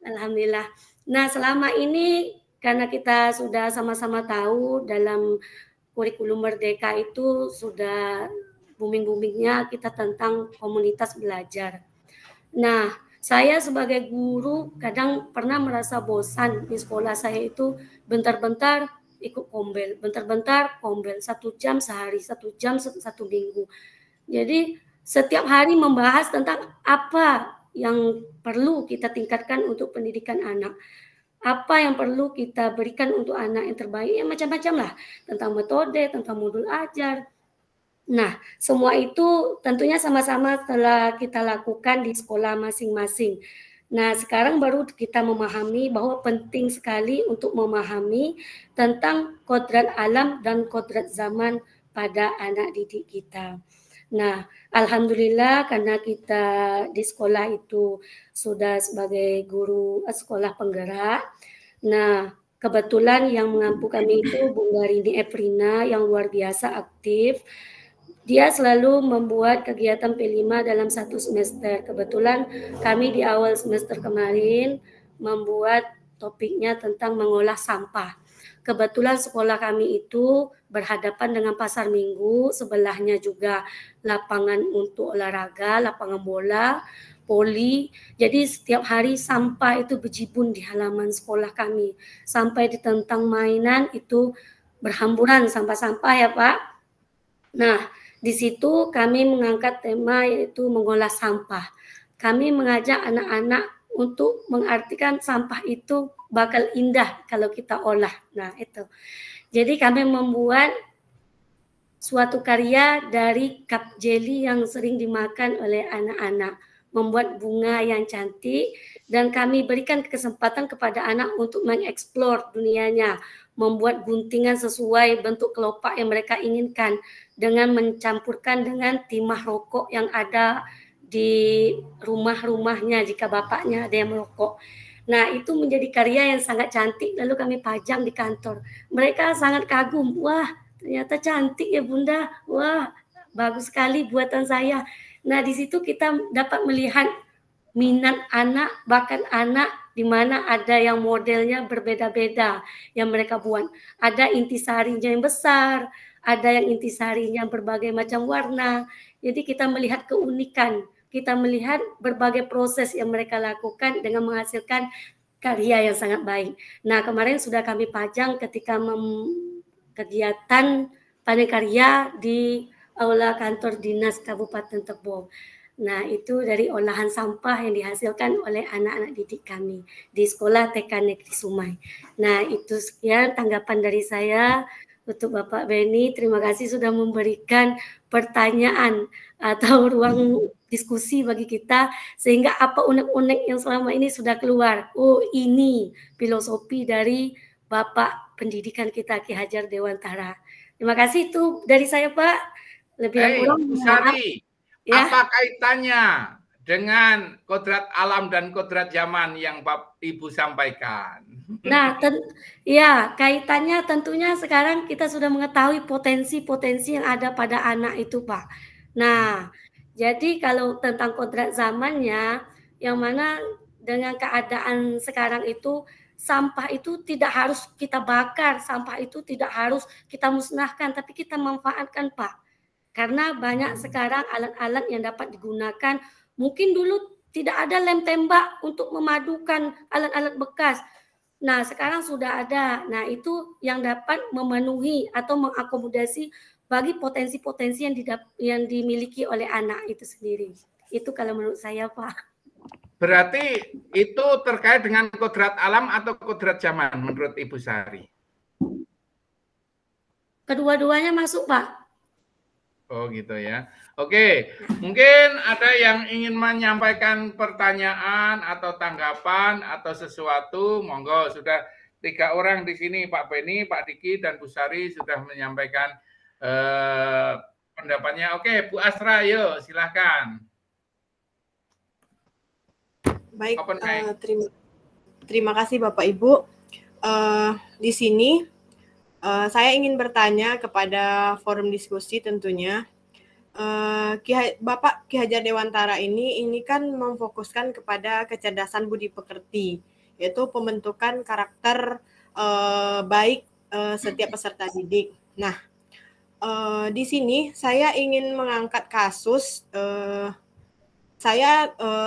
Alhamdulillah. Nah, selama ini karena kita sudah sama-sama tahu dalam kurikulum Merdeka itu sudah booming-boomingnya kita tentang komunitas belajar. Nah, saya sebagai guru kadang pernah merasa bosan di sekolah saya itu bentar-bentar ikut kombel, bentar-bentar kombel, 1 jam sehari, 1 jam 1 minggu. Jadi setiap hari membahas tentang apa yang perlu kita tingkatkan untuk pendidikan anak. Apa yang perlu kita berikan untuk anak yang terbaik, ya macam-macam lah. Tentang metode, tentang modul ajar. Nah, semua itu tentunya sama-sama telah kita lakukan di sekolah masing-masing. Nah, sekarang baru kita memahami bahwa penting sekali untuk memahami tentang kodrat alam dan kodrat zaman pada anak didik kita. Nah, alhamdulillah karena kita di sekolah itu sudah sebagai guru sekolah penggerak. Nah, kebetulan yang mengampu kami itu Bunda Rini Eprina yang luar biasa aktif. Dia selalu membuat kegiatan P5 dalam 1 semester. Kebetulan kami di awal semester kemarin membuat topiknya tentang mengolah sampah. Kebetulan sekolah kami itu berhadapan dengan pasar minggu, sebelahnya juga lapangan untuk olahraga, lapangan bola, poli. Jadi setiap hari sampah itu berjibun di halaman sekolah kami. Sampai di tentang mainan itu berhamburan sampah-sampah ya Pak. Nah, di situ kami mengangkat tema yaitu mengolah sampah. Kami mengajak anak-anak untuk mengartikan sampah itu bakal indah kalau kita olah. Nah, itu. Jadi kami membuat suatu karya dari cup jelly yang sering dimakan oleh anak-anak, membuat bunga yang cantik, dan kami berikan kesempatan kepada anak untuk mengeksplor dunianya, membuat guntingan sesuai bentuk kelopak yang mereka inginkan, dengan mencampurkan dengan timah rokok yang ada di rumah-rumahnya jika bapaknya ada yang merokok. Nah, itu menjadi karya yang sangat cantik, lalu kami pajang di kantor. Mereka sangat kagum, wah ternyata cantik ya Bunda, wah bagus sekali buatan saya. Nah, di situ kita dapat melihat minat anak, bahkan anak di mana ada yang modelnya berbeda-beda yang mereka buat. Ada intisarinya yang besar, ada yang intisarinya berbagai macam warna. Jadi kita melihat keunikan, kita melihat berbagai proses yang mereka lakukan dengan menghasilkan karya yang sangat baik. Nah, kemarin sudah kami pajang ketika kegiatan panen karya di Aula Kantor Dinas Kabupaten Tebo. Nah, itu dari olahan sampah yang dihasilkan oleh anak-anak didik kami di Sekolah TK Negeri Sumai. Nah, itu sekian tanggapan dari saya untuk Bapak Beni. Terima kasih sudah memberikan pertanyaan atau ruang diskusi bagi kita, sehingga apa unek-unek yang selama ini sudah keluar. Oh, ini filosofi dari Bapak Pendidikan kita, Ki Hajar Dewantara. Terima kasih, itu dari saya, Pak. Lebih dan kurang, Bu Sari, ya. Apa kaitannya dengan kodrat alam dan kodrat zaman yang Ibu sampaikan? Nah, ya kaitannya tentunya sekarang kita sudah mengetahui potensi-potensi yang ada pada anak itu, Pak. Nah, jadi kalau tentang kodrat zamannya, yang mana dengan keadaan sekarang itu, sampah itu tidak harus kita bakar, sampah itu tidak harus kita musnahkan, tapi kita manfaatkan, Pak. Karena banyak sekarang alat-alat yang dapat digunakan. Mungkin dulu tidak ada lem tembak untuk memadukan alat-alat bekas. Nah, sekarang sudah ada. Nah, itu yang dapat memenuhi atau mengakomodasi bagi potensi-potensi yang dimiliki oleh anak itu sendiri. Itu kalau menurut saya, Pak. Berarti itu terkait dengan kodrat alam atau kodrat zaman menurut Ibu Sari? Kedua-duanya masuk, Pak. Oh gitu ya. Oke, mungkin ada yang ingin menyampaikan pertanyaan atau tanggapan atau sesuatu, monggo. Sudah 3 orang di sini, Pak Beni, Pak Diki, dan Bu Sari sudah menyampaikan pendapatnya. Oke, Bu Astra, yuk silahkan. Baik, terima kasih Bapak Ibu. Di sini saya ingin bertanya kepada forum diskusi tentunya. Bapak Ki Hajar Dewantara ini kan memfokuskan kepada kecerdasan budi pekerti, yaitu pembentukan karakter baik setiap peserta didik. Nah, di sini saya ingin mengangkat kasus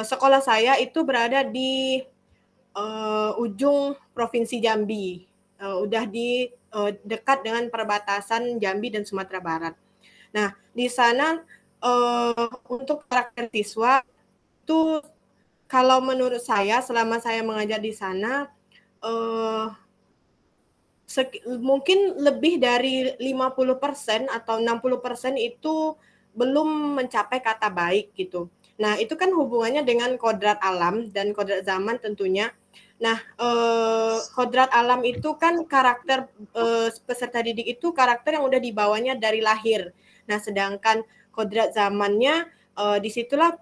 sekolah saya itu berada di ujung Provinsi Jambi, udah di dekat dengan perbatasan Jambi dan Sumatera Barat. Nah, di sana untuk karakter siswa itu kalau menurut saya selama saya mengajar di sana mungkin lebih dari 50% atau 60% itu belum mencapai kata baik gitu. Nah, itu kan hubungannya dengan kodrat alam dan kodrat zaman tentunya. Nah, kodrat alam itu kan karakter peserta didik itu karakter yang udah dibawanya dari lahir. Nah, sedangkan kodrat zamannya disitulah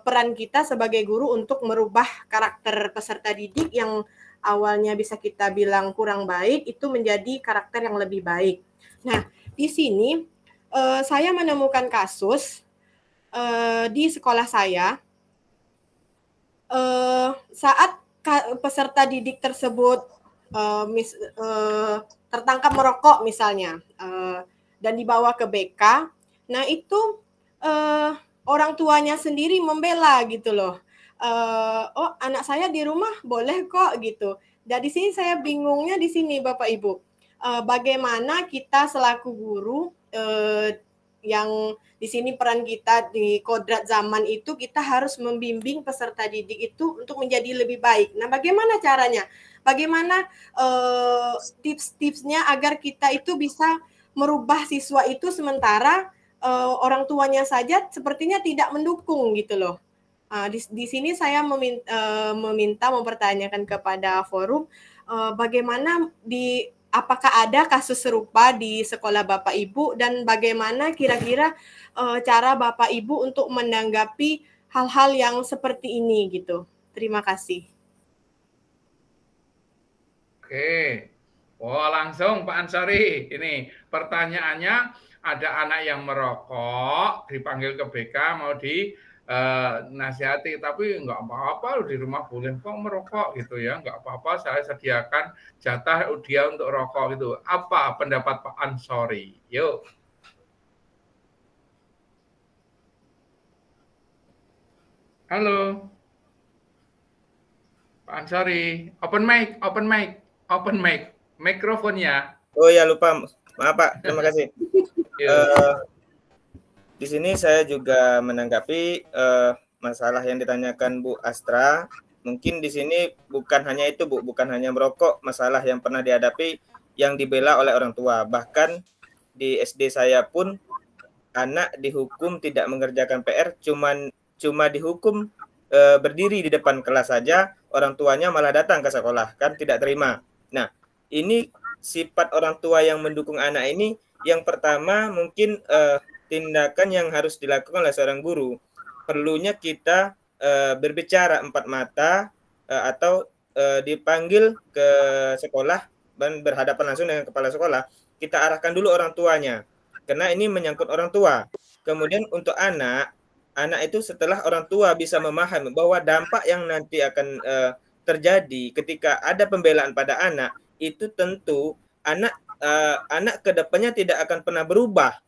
peran kita sebagai guru untuk merubah karakter peserta didik yang awalnya bisa kita bilang kurang baik itu menjadi karakter yang lebih baik. Nah, di sini saya menemukan kasus di sekolah saya saat peserta didik tersebut tertangkap merokok misalnya dan dibawa ke BK, nah itu orang tuanya sendiri membela gitu loh. Oh, anak saya di rumah boleh kok gitu. Dan di sini saya bingungnya di sini Bapak Ibu, bagaimana kita selaku guru yang di sini peran kita di kodrat zaman itu kita harus membimbing peserta didik itu untuk menjadi lebih baik. Nah, bagaimana caranya? Bagaimana tips-tipsnya agar kita itu bisa merubah siswa itu sementara orang tuanya saja sepertinya tidak mendukung gitu loh. Di sini saya meminta mempertanyakan kepada forum bagaimana apakah ada kasus serupa di sekolah Bapak Ibu dan bagaimana kira-kira cara Bapak Ibu untuk menanggapi hal-hal yang seperti ini gitu. Terima kasih. Oke. Oh, langsung Pak Ansori. Ini pertanyaannya, ada anak yang merokok, dipanggil ke BK, mau nasihati, tapi nggak apa-apa, di rumah boleh kok merokok gitu ya, nggak apa-apa, saya sediakan jatah dia untuk rokok gitu. Apa pendapat Pak Ansori? Yuk. Halo. Pak Ansori, open mic, mikrofonnya. Oh ya, lupa. Maaf Pak, terima kasih. Di sini saya juga menanggapi masalah yang ditanyakan Bu Astra. Mungkin di sini bukan hanya itu, Bu, bukan hanya merokok, masalah yang pernah dihadapi yang dibela oleh orang tua. Bahkan di SD saya pun anak dihukum tidak mengerjakan PR, cuma dihukum berdiri di depan kelas saja, orang tuanya malah datang ke sekolah, kan tidak terima. Nah, ini sifat orang tua yang mendukung anak ini, yang pertama mungkin tindakan yang harus dilakukan oleh seorang guru. Perlunya kita berbicara empat mata atau dipanggil ke sekolah dan berhadapan langsung dengan kepala sekolah. Kita arahkan dulu orang tuanya, karena ini menyangkut orang tua. Kemudian untuk anak itu setelah orang tua bisa memahami bahwa dampak yang nanti akan terjadi ketika ada pembelaan pada anak, itu tentu anak kedepannya tidak akan pernah berubah.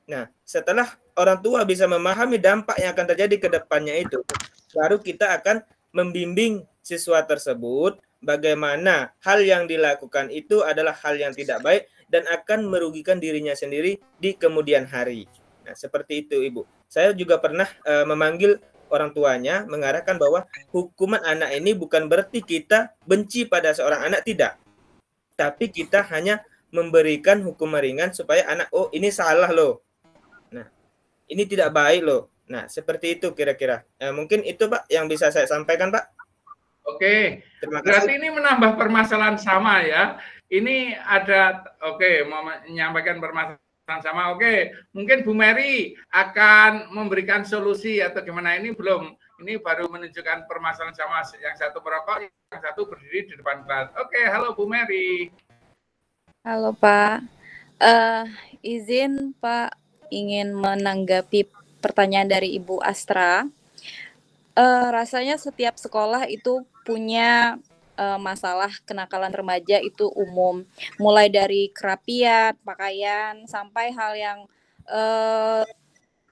Nah, setelah orang tua bisa memahami dampak yang akan terjadi ke depannya itu, baru kita akan membimbing siswa tersebut bagaimana hal yang dilakukan itu adalah hal yang tidak baik dan akan merugikan dirinya sendiri di kemudian hari. Nah, seperti itu, Ibu. Saya juga pernah memanggil orang tuanya, mengarahkan bahwa hukuman anak ini bukan berarti kita benci pada seorang anak, tidak. Tapi kita hanya memberikan hukuman ringan supaya anak, oh ini salah loh. Nah, ini tidak baik loh. Nah, seperti itu kira-kira. Mungkin itu Pak yang bisa saya sampaikan, Pak. Oke, berarti ini menambah permasalahan sama ya. Ini ada, mau menyampaikan permasalahan sama. Oke, mungkin Bu Mary akan memberikan solusi atau gimana, ini belum. Ini baru menunjukkan permasalahan sama. Yang satu merokok, yang satu berdiri di depan kelas. Oke, halo Bu Mary. Halo Pak. Izin Pak ingin menanggapi pertanyaan dari Ibu Astra. Rasanya setiap sekolah itu punya masalah kenakalan remaja itu umum, mulai dari kerapian, pakaian, sampai hal yang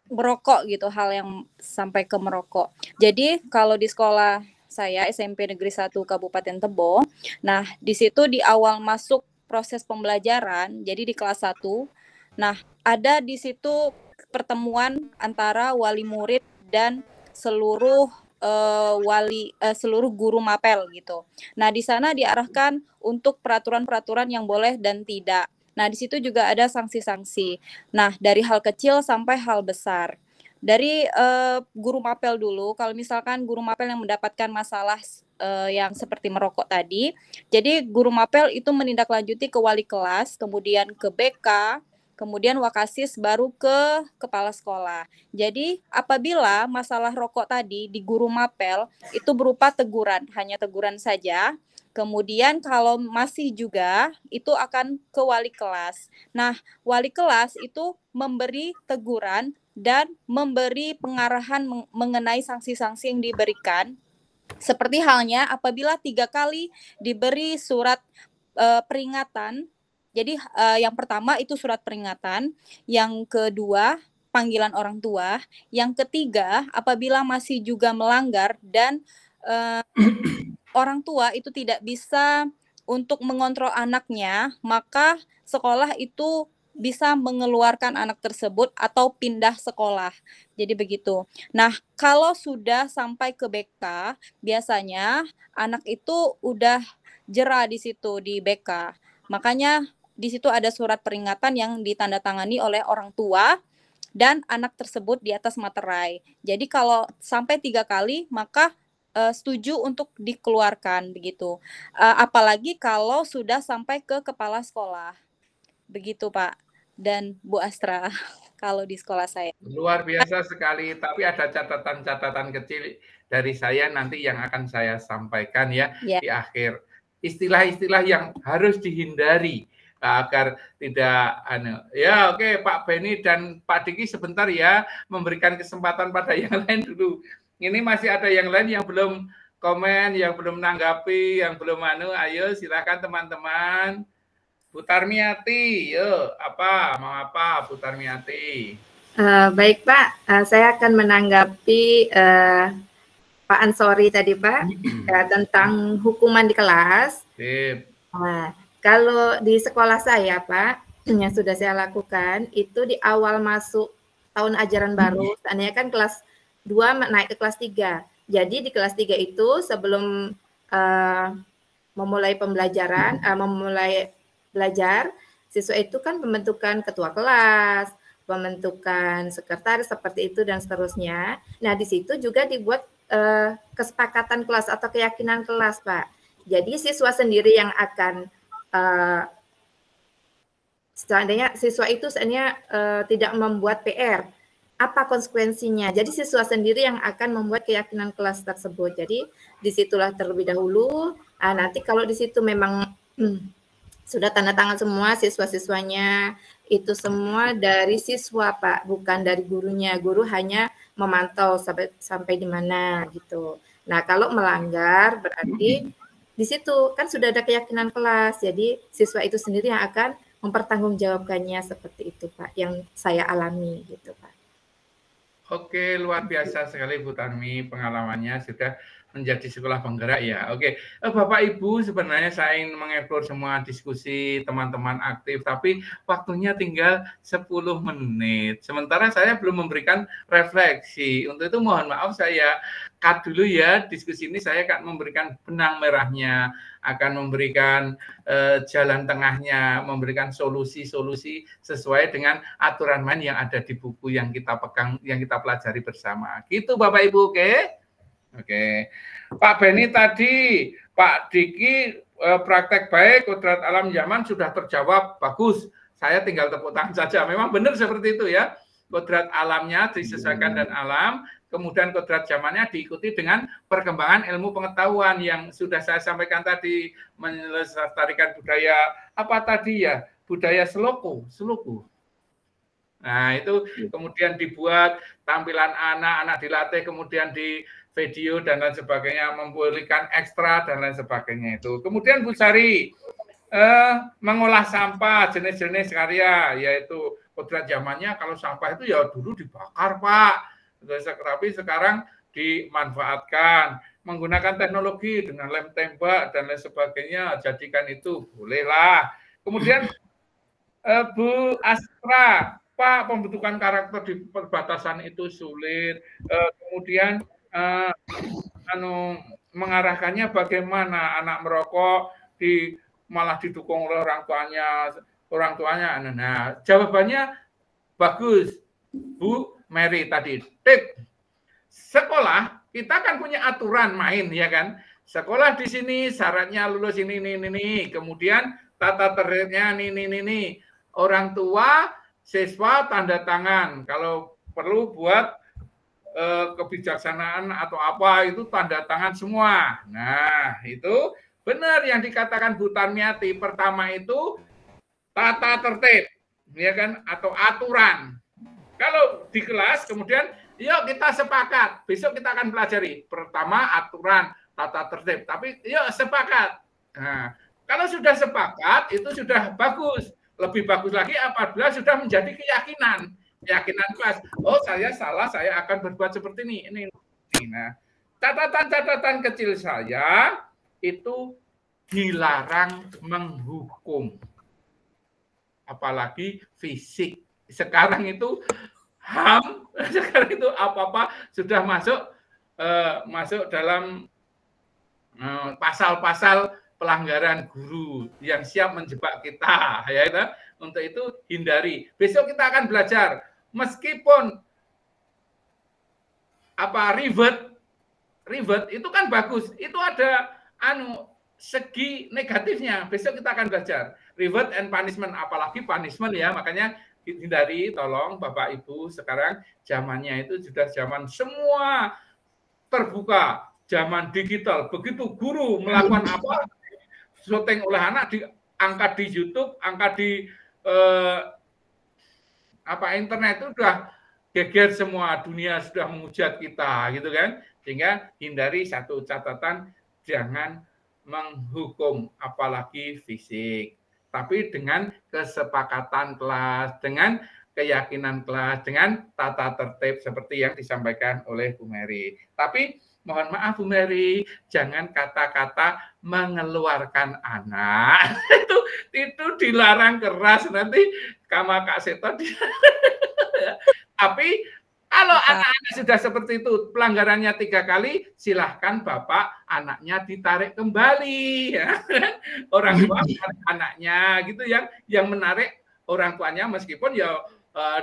merokok gitu, hal yang sampai ke merokok. Jadi kalau di sekolah saya SMP Negeri 1 Kabupaten Tebo, nah di situ di awal masuk proses pembelajaran, jadi di kelas 1, nah ada di situ pertemuan antara wali murid dan seluruh seluruh guru mapel gitu. Nah, di sana diarahkan untuk peraturan-peraturan yang boleh dan tidak. Nah, di situ juga ada sanksi-sanksi. Nah, dari hal kecil sampai hal besar. Dari guru mapel dulu, kalau misalkan guru mapel yang mendapatkan masalah yang seperti merokok tadi, jadi guru mapel itu menindaklanjuti ke wali kelas, kemudian ke BK, kemudian Wakasis, baru ke kepala sekolah. Jadi apabila masalah rokok tadi di guru mapel itu berupa teguran, hanya teguran saja. Kemudian kalau masih juga itu akan ke wali kelas. Nah, wali kelas itu memberi teguran dan memberi pengarahan mengenai sanksi-sanksi yang diberikan. Seperti halnya apabila 3 kali diberi surat peringatan. Jadi yang pertama itu surat peringatan, yang kedua panggilan orang tua, yang ketiga apabila masih juga melanggar dan orang tua itu tidak bisa untuk mengontrol anaknya, maka sekolah itu bisa mengeluarkan anak tersebut atau pindah sekolah. Jadi begitu. Nah, kalau sudah sampai ke BK, biasanya anak itu udah jera di situ di BK. Makanya di situ ada surat peringatan yang ditandatangani oleh orang tua dan anak tersebut di atas materai. Jadi kalau sampai 3 kali, maka setuju untuk dikeluarkan begitu. Apalagi kalau sudah sampai ke kepala sekolah. Begitu Pak dan Bu Astra kalau di sekolah saya. Luar biasa sekali, tapi ada catatan-catatan kecil dari saya nanti yang akan saya sampaikan ya di akhir. Istilah-istilah yang harus dihindari agar tidak ya oke Pak Beni dan Pak Diki sebentar ya, memberikan kesempatan pada yang lain dulu. Ini masih ada yang lain yang belum komen, yang belum menanggapi, yang belum ayo silakan teman-teman. Bu Tarmiati, yuk mau apa Bu Tarmiati? Baik Pak, saya akan menanggapi Pak Ansori tadi Pak tentang hukuman di kelas. Kalau di sekolah saya Pak, yang sudah saya lakukan itu di awal masuk tahun ajaran baru, seandainya kan kelas 2 naik ke kelas 3. Jadi di kelas 3 itu sebelum memulai pembelajaran, memulai belajar, siswa itu kan pembentukan ketua kelas, pembentukan sekretaris seperti itu dan seterusnya. Nah, di situ juga dibuat kesepakatan kelas atau keyakinan kelas, Pak. Jadi siswa sendiri yang akan seandainya siswa itu tidak membuat PR, apa konsekuensinya? Jadi siswa sendiri yang akan membuat keyakinan kelas tersebut. Jadi disitulah terlebih dahulu. Nanti kalau di situ memang sudah tanda tangan semua siswa-siswanya, itu semua dari siswa Pak, bukan dari gurunya. Guru hanya memantau sampai di mana gitu. Nah kalau melanggar berarti di situ kan sudah ada keyakinan kelas. Jadi siswa itu sendiri yang akan mempertanggungjawabkannya seperti itu Pak, yang saya alami gitu Pak. Oke, luar biasa sekali Bu Tarmi, pengalamannya sudah menjadi sekolah penggerak ya. Oke, Bapak Ibu, sebenarnya saya ingin mengeksplor semua diskusi teman-teman aktif, tapi waktunya tinggal 10 menit. Sementara saya belum memberikan refleksi. Untuk itu mohon maaf saya cut dulu ya diskusi ini. Saya akan memberikan benang merahnya, akan memberikan jalan tengahnya, memberikan solusi-solusi sesuai dengan aturan main yang ada di buku yang kita pegang, yang kita pelajari bersama. Gitu Bapak Ibu, oke? Oke. Pak Beni tadi, Pak Diki praktek baik, kodrat alam zaman sudah terjawab, bagus. Saya tinggal tepuk tangan saja. Memang benar seperti itu ya. Kodrat alamnya disesuaikan dan alam, kemudian kodrat zamannya diikuti dengan perkembangan ilmu pengetahuan yang sudah saya sampaikan tadi, melestarikan budaya apa tadi ya, budaya seluku. Nah itu kemudian dibuat tampilan anak dilatih, kemudian di video dan lain sebagainya, memulihkan ekstra dan lain sebagainya itu. Kemudian Bu Sari mengolah sampah jenis-jenis karya, yaitu kodrat zamannya kalau sampah itu ya dulu dibakar Pak, tapi sekarang dimanfaatkan menggunakan teknologi dengan lem tembak dan lain sebagainya, jadikan itu bolehlah. Kemudian Bu Astra, Pak, pembentukan karakter di perbatasan itu sulit, kemudian mengarahkannya bagaimana, anak merokok malah didukung oleh orang tuanya. Nah, jawabannya bagus, Bu Mary tadi. Tip, sekolah kita kan punya aturan main ya kan. Sekolah di sini syaratnya lulus ini. Kemudian tata tertibnya ini. Orang tua, siswa tanda tangan. Kalau perlu buat kebijaksanaan atau apa itu tanda tangan semua. Nah, itu benar yang dikatakan Bu Tarmiati. Pertama itu tata tertib, ya kan, atau aturan. Kalau di kelas kemudian yuk kita sepakat, besok kita akan pelajari. Pertama aturan, tata tertib, tapi yuk sepakat. Nah, kalau sudah sepakat itu sudah bagus. Lebih bagus lagi apabila sudah menjadi keyakinan kelas. Oh, saya salah, saya akan berbuat seperti ini. Nah, catatan kecil saya itu dilarang menghukum. apalagi fisik. Sekarang itu HAM, sekarang itu apa-apa sudah masuk dalam pasal-pasal pelanggaran guru yang siap menjebak kita, ya itu. Untuk itu hindari. Besok kita akan belajar meskipun ribet itu kan bagus. Itu ada segi negatifnya. Besok kita akan belajar reward and punishment, apalagi punishment ya. Makanya hindari, tolong Bapak Ibu, sekarang zamannya itu sudah zaman semua terbuka, zaman digital. Begitu guru melakukan apa, syuting oleh anak diangkat di YouTube, angkat di internet, itu sudah geger semua, dunia sudah menghujat kita, gitu kan. Sehingga hindari satu catatan, jangan menghukum apalagi fisik, tapi dengan kesepakatan kelas, dengan keyakinan kelas, dengan tata tertib seperti yang disampaikan oleh Bu Mary. Tapi mohon maaf Bu Mary, jangan kata-kata mengeluarkan anak. itu dilarang keras, nanti sama Kak Seto. Tapi kalau anak-anak sudah seperti itu, pelanggarannya 3 kali, silahkan Bapak anaknya ditarik kembali. Ya. Orang tua menarik anaknya, gitu yang menarik orang tuanya, meskipun ya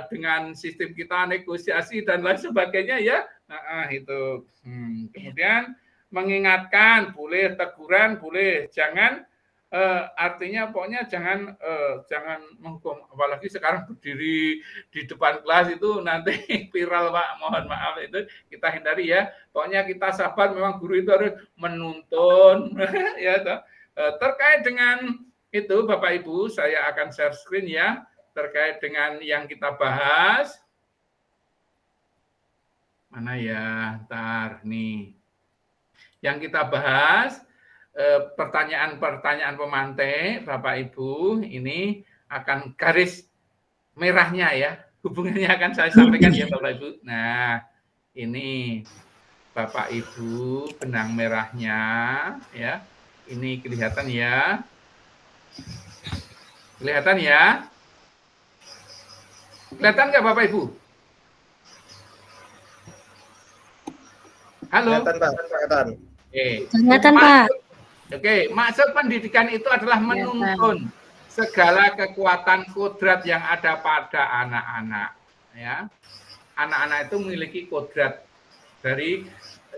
dengan sistem kita negosiasi dan lain sebagainya ya. Itu. Kemudian mengingatkan, boleh teguran, boleh, jangan artinya pokoknya jangan menghukum, apalagi sekarang berdiri di depan kelas itu nanti viral Pak, mohon maaf, itu kita hindari ya. Pokoknya kita sabar, memang guru itu harus menuntun ya. Terkait dengan itu Bapak Ibu, saya akan share screen ya, terkait dengan yang kita bahas. Mana ya, ntar nih yang kita bahas. Pertanyaan-pertanyaan pemantik Bapak Ibu, ini akan garis merahnya ya, hubungannya akan saya sampaikan ya Bapak Ibu. Nah, ini Bapak Ibu benang merahnya ya, ini kelihatan ya, kelihatan nggak Bapak Ibu? Halo. Kelihatan Pak, kelihatan. Kelihatan Pak. Oke, maksud pendidikan itu adalah menuntun segala kekuatan kodrat yang ada pada anak-anak. Ya, anak-anak itu memiliki kodrat, dari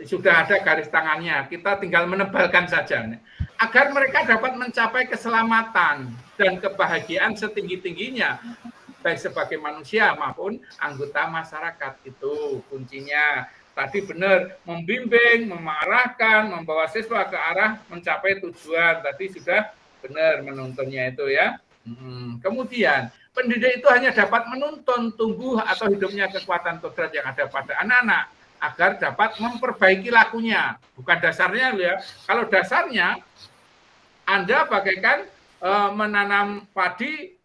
sudah ada garis tangannya. Kita tinggal menebalkan saja, agar mereka dapat mencapai keselamatan dan kebahagiaan setinggi-tingginya, baik sebagai manusia maupun anggota masyarakat. Itu kuncinya. Tadi benar, membimbing, mengarahkan, membawa siswa ke arah mencapai tujuan. Tadi sudah benar menuntunnya itu ya. Kemudian, pendidik itu hanya dapat menuntun tumbuh atau hidupnya kekuatan kodrat yang ada pada anak-anak agar dapat memperbaiki lakunya. Bukan dasarnya ya. Kalau dasarnya, Anda bagaikan menanam padi,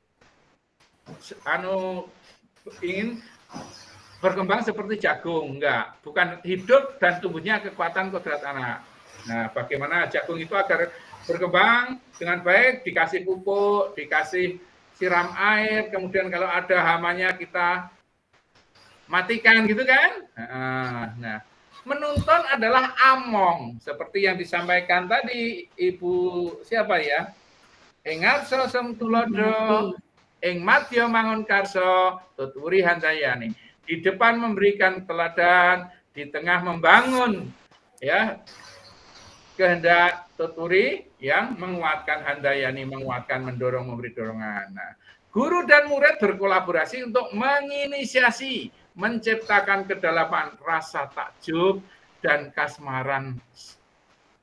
ingin berkembang seperti jagung, enggak, bukan hidup dan tumbuhnya kekuatan kodrat anak. Nah, bagaimana jagung itu agar berkembang dengan baik, dikasih pupuk, dikasih siram air, kemudian kalau ada hamanya kita matikan gitu kan. Nah, menuntun adalah among, seperti yang disampaikan tadi Ibu siapa ya? Engarso Semtulodo, ing madya mangun karso, tuturi handayani. Di depan memberikan teladan, di tengah membangun ya kehendak tuturi yang menguatkan handayani, menguatkan, mendorong, memberi dorongan. Nah, guru dan murid berkolaborasi untuk menginisiasi, menciptakan kedalaman rasa takjub dan kasmaran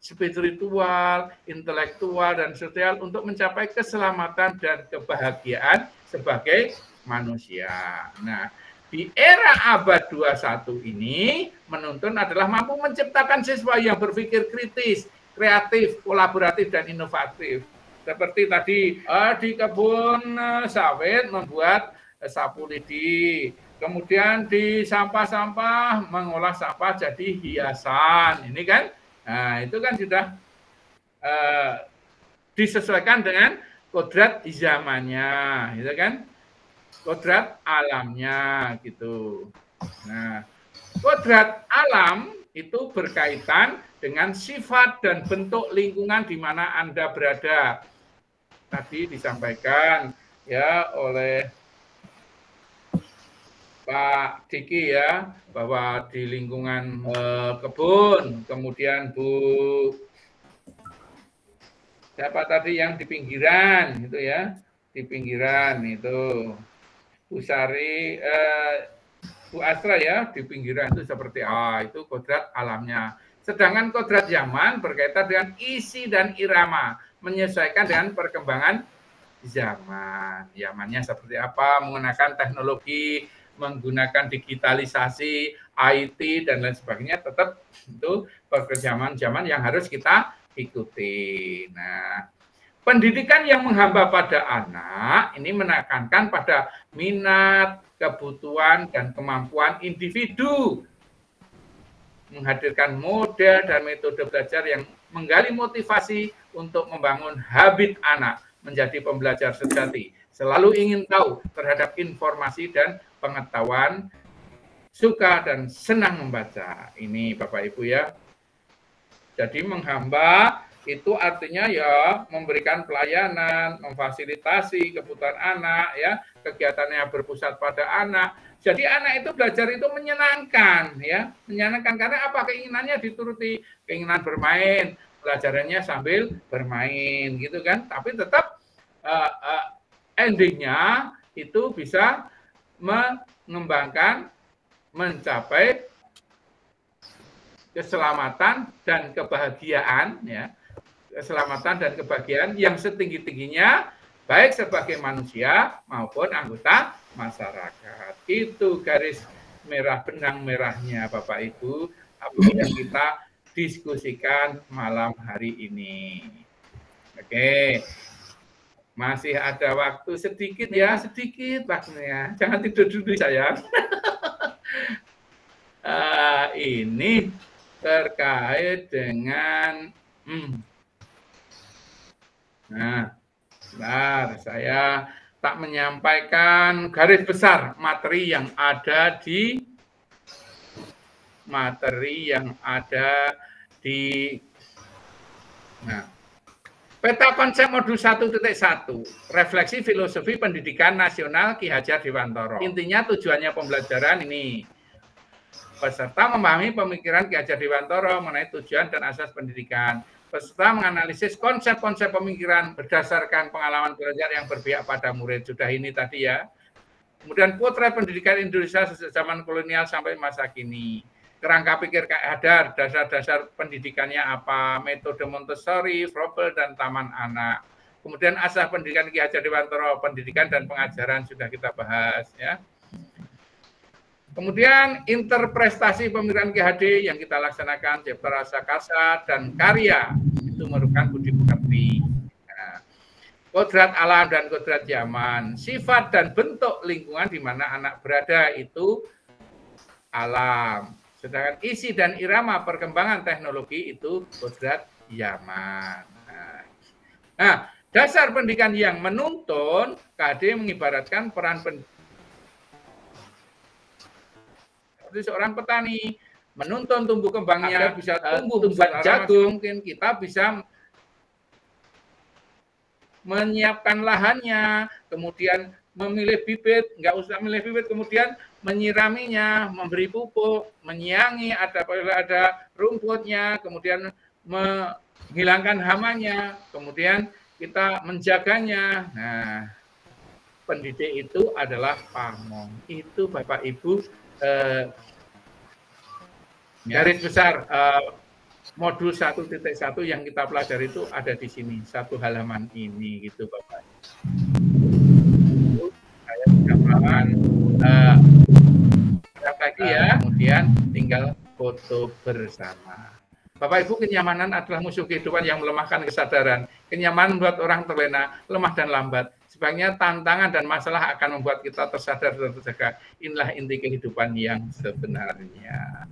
spiritual, intelektual, dan sosial untuk mencapai keselamatan dan kebahagiaan sebagai manusia. Nah, di era abad 21 ini, menuntun adalah mampu menciptakan siswa yang berpikir kritis, kreatif, kolaboratif, dan inovatif. Seperti tadi di kebun sawit membuat sapu lidi, kemudian di sampah-sampah mengolah sampah jadi hiasan. Ini kan, nah itu kan sudah disesuaikan dengan kodrat zamannya, gitu kan? Kodrat alamnya, gitu. Nah, kodrat alam itu berkaitan dengan sifat dan bentuk lingkungan di mana Anda berada. Tadi disampaikan ya oleh Pak Diki ya, bahwa di lingkungan kebun, kemudian Bu siapa tadi yang di pinggiran gitu ya, di pinggiran itu Bu Sari, Bu Astra ya, di pinggiran itu seperti itu kodrat alamnya. Sedangkan kodrat zaman berkaitan dengan isi dan irama, menyesuaikan dengan perkembangan zaman. Zamannya seperti apa, menggunakan teknologi, menggunakan digitalisasi, IT dan lain sebagainya, tetap itu perkembangan zaman yang harus kita ikuti. Nah, pendidikan yang menghamba pada anak ini menekankan pada minat, kebutuhan, dan kemampuan individu, menghadirkan model dan metode belajar yang menggali motivasi untuk membangun habit anak menjadi pembelajar sejati, selalu ingin tahu terhadap informasi dan pengetahuan, suka dan senang membaca. Ini Bapak Ibu ya. Jadi menghamba itu artinya ya memberikan pelayanan, memfasilitasi kebutuhan anak ya, kegiatannya berpusat pada anak. Jadi anak itu belajar itu menyenangkan ya, menyenangkan karena apa? Keinginannya dituruti, keinginan bermain, pelajarannya sambil bermain gitu kan. Tapi tetap endingnya itu bisa mengembangkan, mencapai keselamatan dan kebahagiaan ya, keselamatan dan kebahagiaan yang setinggi-tingginya baik sebagai manusia maupun anggota masyarakat. Itu garis merah benang merahnya Bapak Ibu apa yang kita diskusikan malam hari ini. Oke. Masih ada waktu sedikit ya, sedikit waktunya. Jangan tidur dulu sayang. Ini terkait dengan nah, sebentar, saya tak menyampaikan garis besar materi yang ada di peta konsep modul 1.1 refleksi filosofi pendidikan nasional Ki Hajar Dewantara. Intinya tujuannya pembelajaran ini peserta memahami pemikiran Ki Hajar Dewantara mengenai tujuan dan asas pendidikan. Peserta menganalisis konsep-konsep pemikiran berdasarkan pengalaman belajar yang berpihak pada murid. Sudah ini tadi ya. Kemudian potret pendidikan Indonesia sejak zaman kolonial sampai masa kini. Kerangka pikir Ki Hajar, dasar-dasar pendidikannya apa, metode Montessori, Froebel, dan Taman Anak. Kemudian asas pendidikan Ki Hajar Dewantara, pendidikan dan pengajaran sudah kita bahas ya. Kemudian interpretasi pemikiran Ki HD yang kita laksanakan, chapter rasa kasat dan karya itu merupakan budi pekerti. Nah, kodrat alam dan kodrat zaman, sifat dan bentuk lingkungan di mana anak berada itu alam. Sedangkan isi dan irama perkembangan teknologi itu kodrat zaman. Nah, dasar pendidikan yang menuntun, KD mengibaratkan peran seperti seorang petani menuntun tumbuh kembangnya bisa tumbuh jagung, mungkin kita bisa menyiapkan lahannya, kemudian memilih bibit, nggak usah memilih bibit, kemudian menyiraminya, memberi pupuk, menyiangi, apabila ada rumputnya, kemudian menghilangkan hamanya, kemudian kita menjaganya. Nah, pendidik itu adalah pamong. Itu Bapak Ibu garis besar modul 1.1 yang kita pelajari itu ada di sini, satu halaman ini gitu Bapak. Saya halaman lagi ya, kemudian tinggal foto bersama. Bapak Ibu, kenyamanan adalah musuh kehidupan yang melemahkan kesadaran. Kenyamanan membuat orang terlena, lemah dan lambat. Sebaliknya tantangan dan masalah akan membuat kita tersadar dan terjaga. Inilah inti kehidupan yang sebenarnya.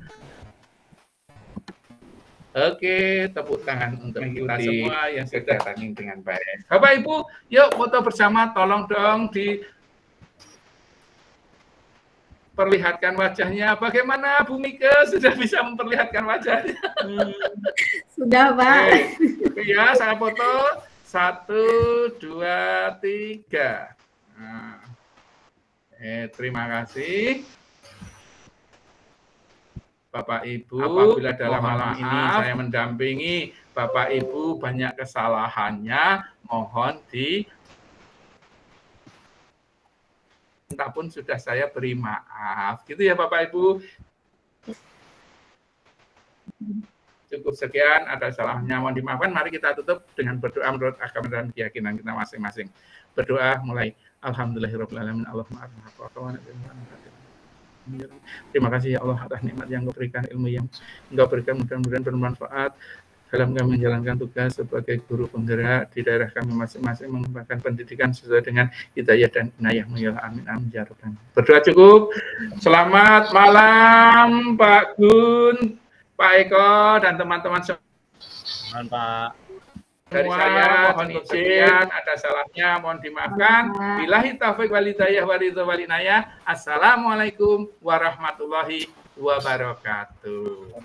Oke, tepuk tangan untuk kita semua yang sudah tanding dengan baik. Bapak Ibu, yuk foto bersama, tolong dong diperlihatkan wajahnya. Bagaimana Bu Mike sudah bisa memperlihatkan wajahnya? Sudah, Pak. Oke ya, saya foto. 1, 2, 3. Nah. Terima kasih. Bapak Ibu, apabila dalam malam ini saya mendampingi Bapak Ibu banyak kesalahannya, mohon entah pun sudah saya beri maaf. Gitu ya Bapak Ibu. Cukup sekian, ada salahnya mohon dimaafkan. Mari kita tutup dengan berdoa menurut agama dan keyakinan kita masing-masing. Berdoa mulai. Alhamdulillahirrahmanirrahim. Allahumma terima kasih ya Allah atas nikmat yang Engkau berikan, ilmu yang Engkau berikan, mudah-mudahan bermanfaat dalam kami menjalankan tugas sebagai guru penggerak di daerah kami masing-masing, mengembangkan pendidikan sesuai dengan hidayah dan inayah. Amin amin ya rabbal alamin. Berdoa cukup. Selamat malam Pak Gun, Pak Eko dan teman-teman semua. Pak. Dari saya mohon izin, ada salahnya mohon dimaafkan. Billahi taufiq wal hidayah wa inayah. Assalamualaikum warahmatullahi wabarakatuh.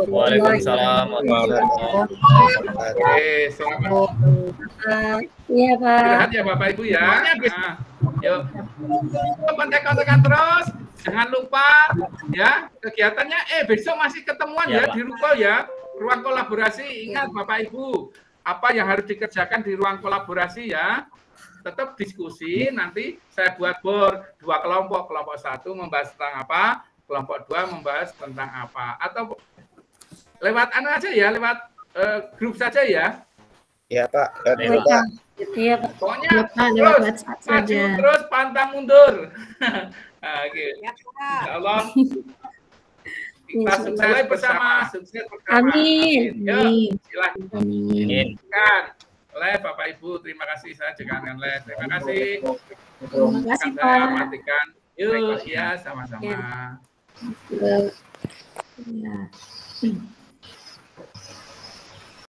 Waalaikumsalam. Oke, selamat. Iya, Pak. Istirahat ya Bapak Ibu ya. Nah, yuk. Kontak-kontakan terus. Jangan lupa ya kegiatannya. Besok masih ketemuan ya di Ruko ya. Ruang kolaborasi, ingat Bapak Ibu, apa yang harus dikerjakan di ruang kolaborasi ya. Tetap diskusi, nanti saya buat board 2 kelompok. Kelompok 1 membahas tentang apa, kelompok 2 membahas tentang apa. Atau lewat aja ya, lewat grup saja ya. Iya Pak. Iya, Pak. Pokoknya terus maju terus, pantang mundur. Nah, gitu. Ya Allah. Kita sukses bersama, sukses bersama. Amin. Yuk, silahkan. Amin. Oleh Bapak Ibu, terima kasih. Saya jangan les. Terima kasih. Terima kasih, Pak. Matikan. Yuk, ya sama-sama. Ya.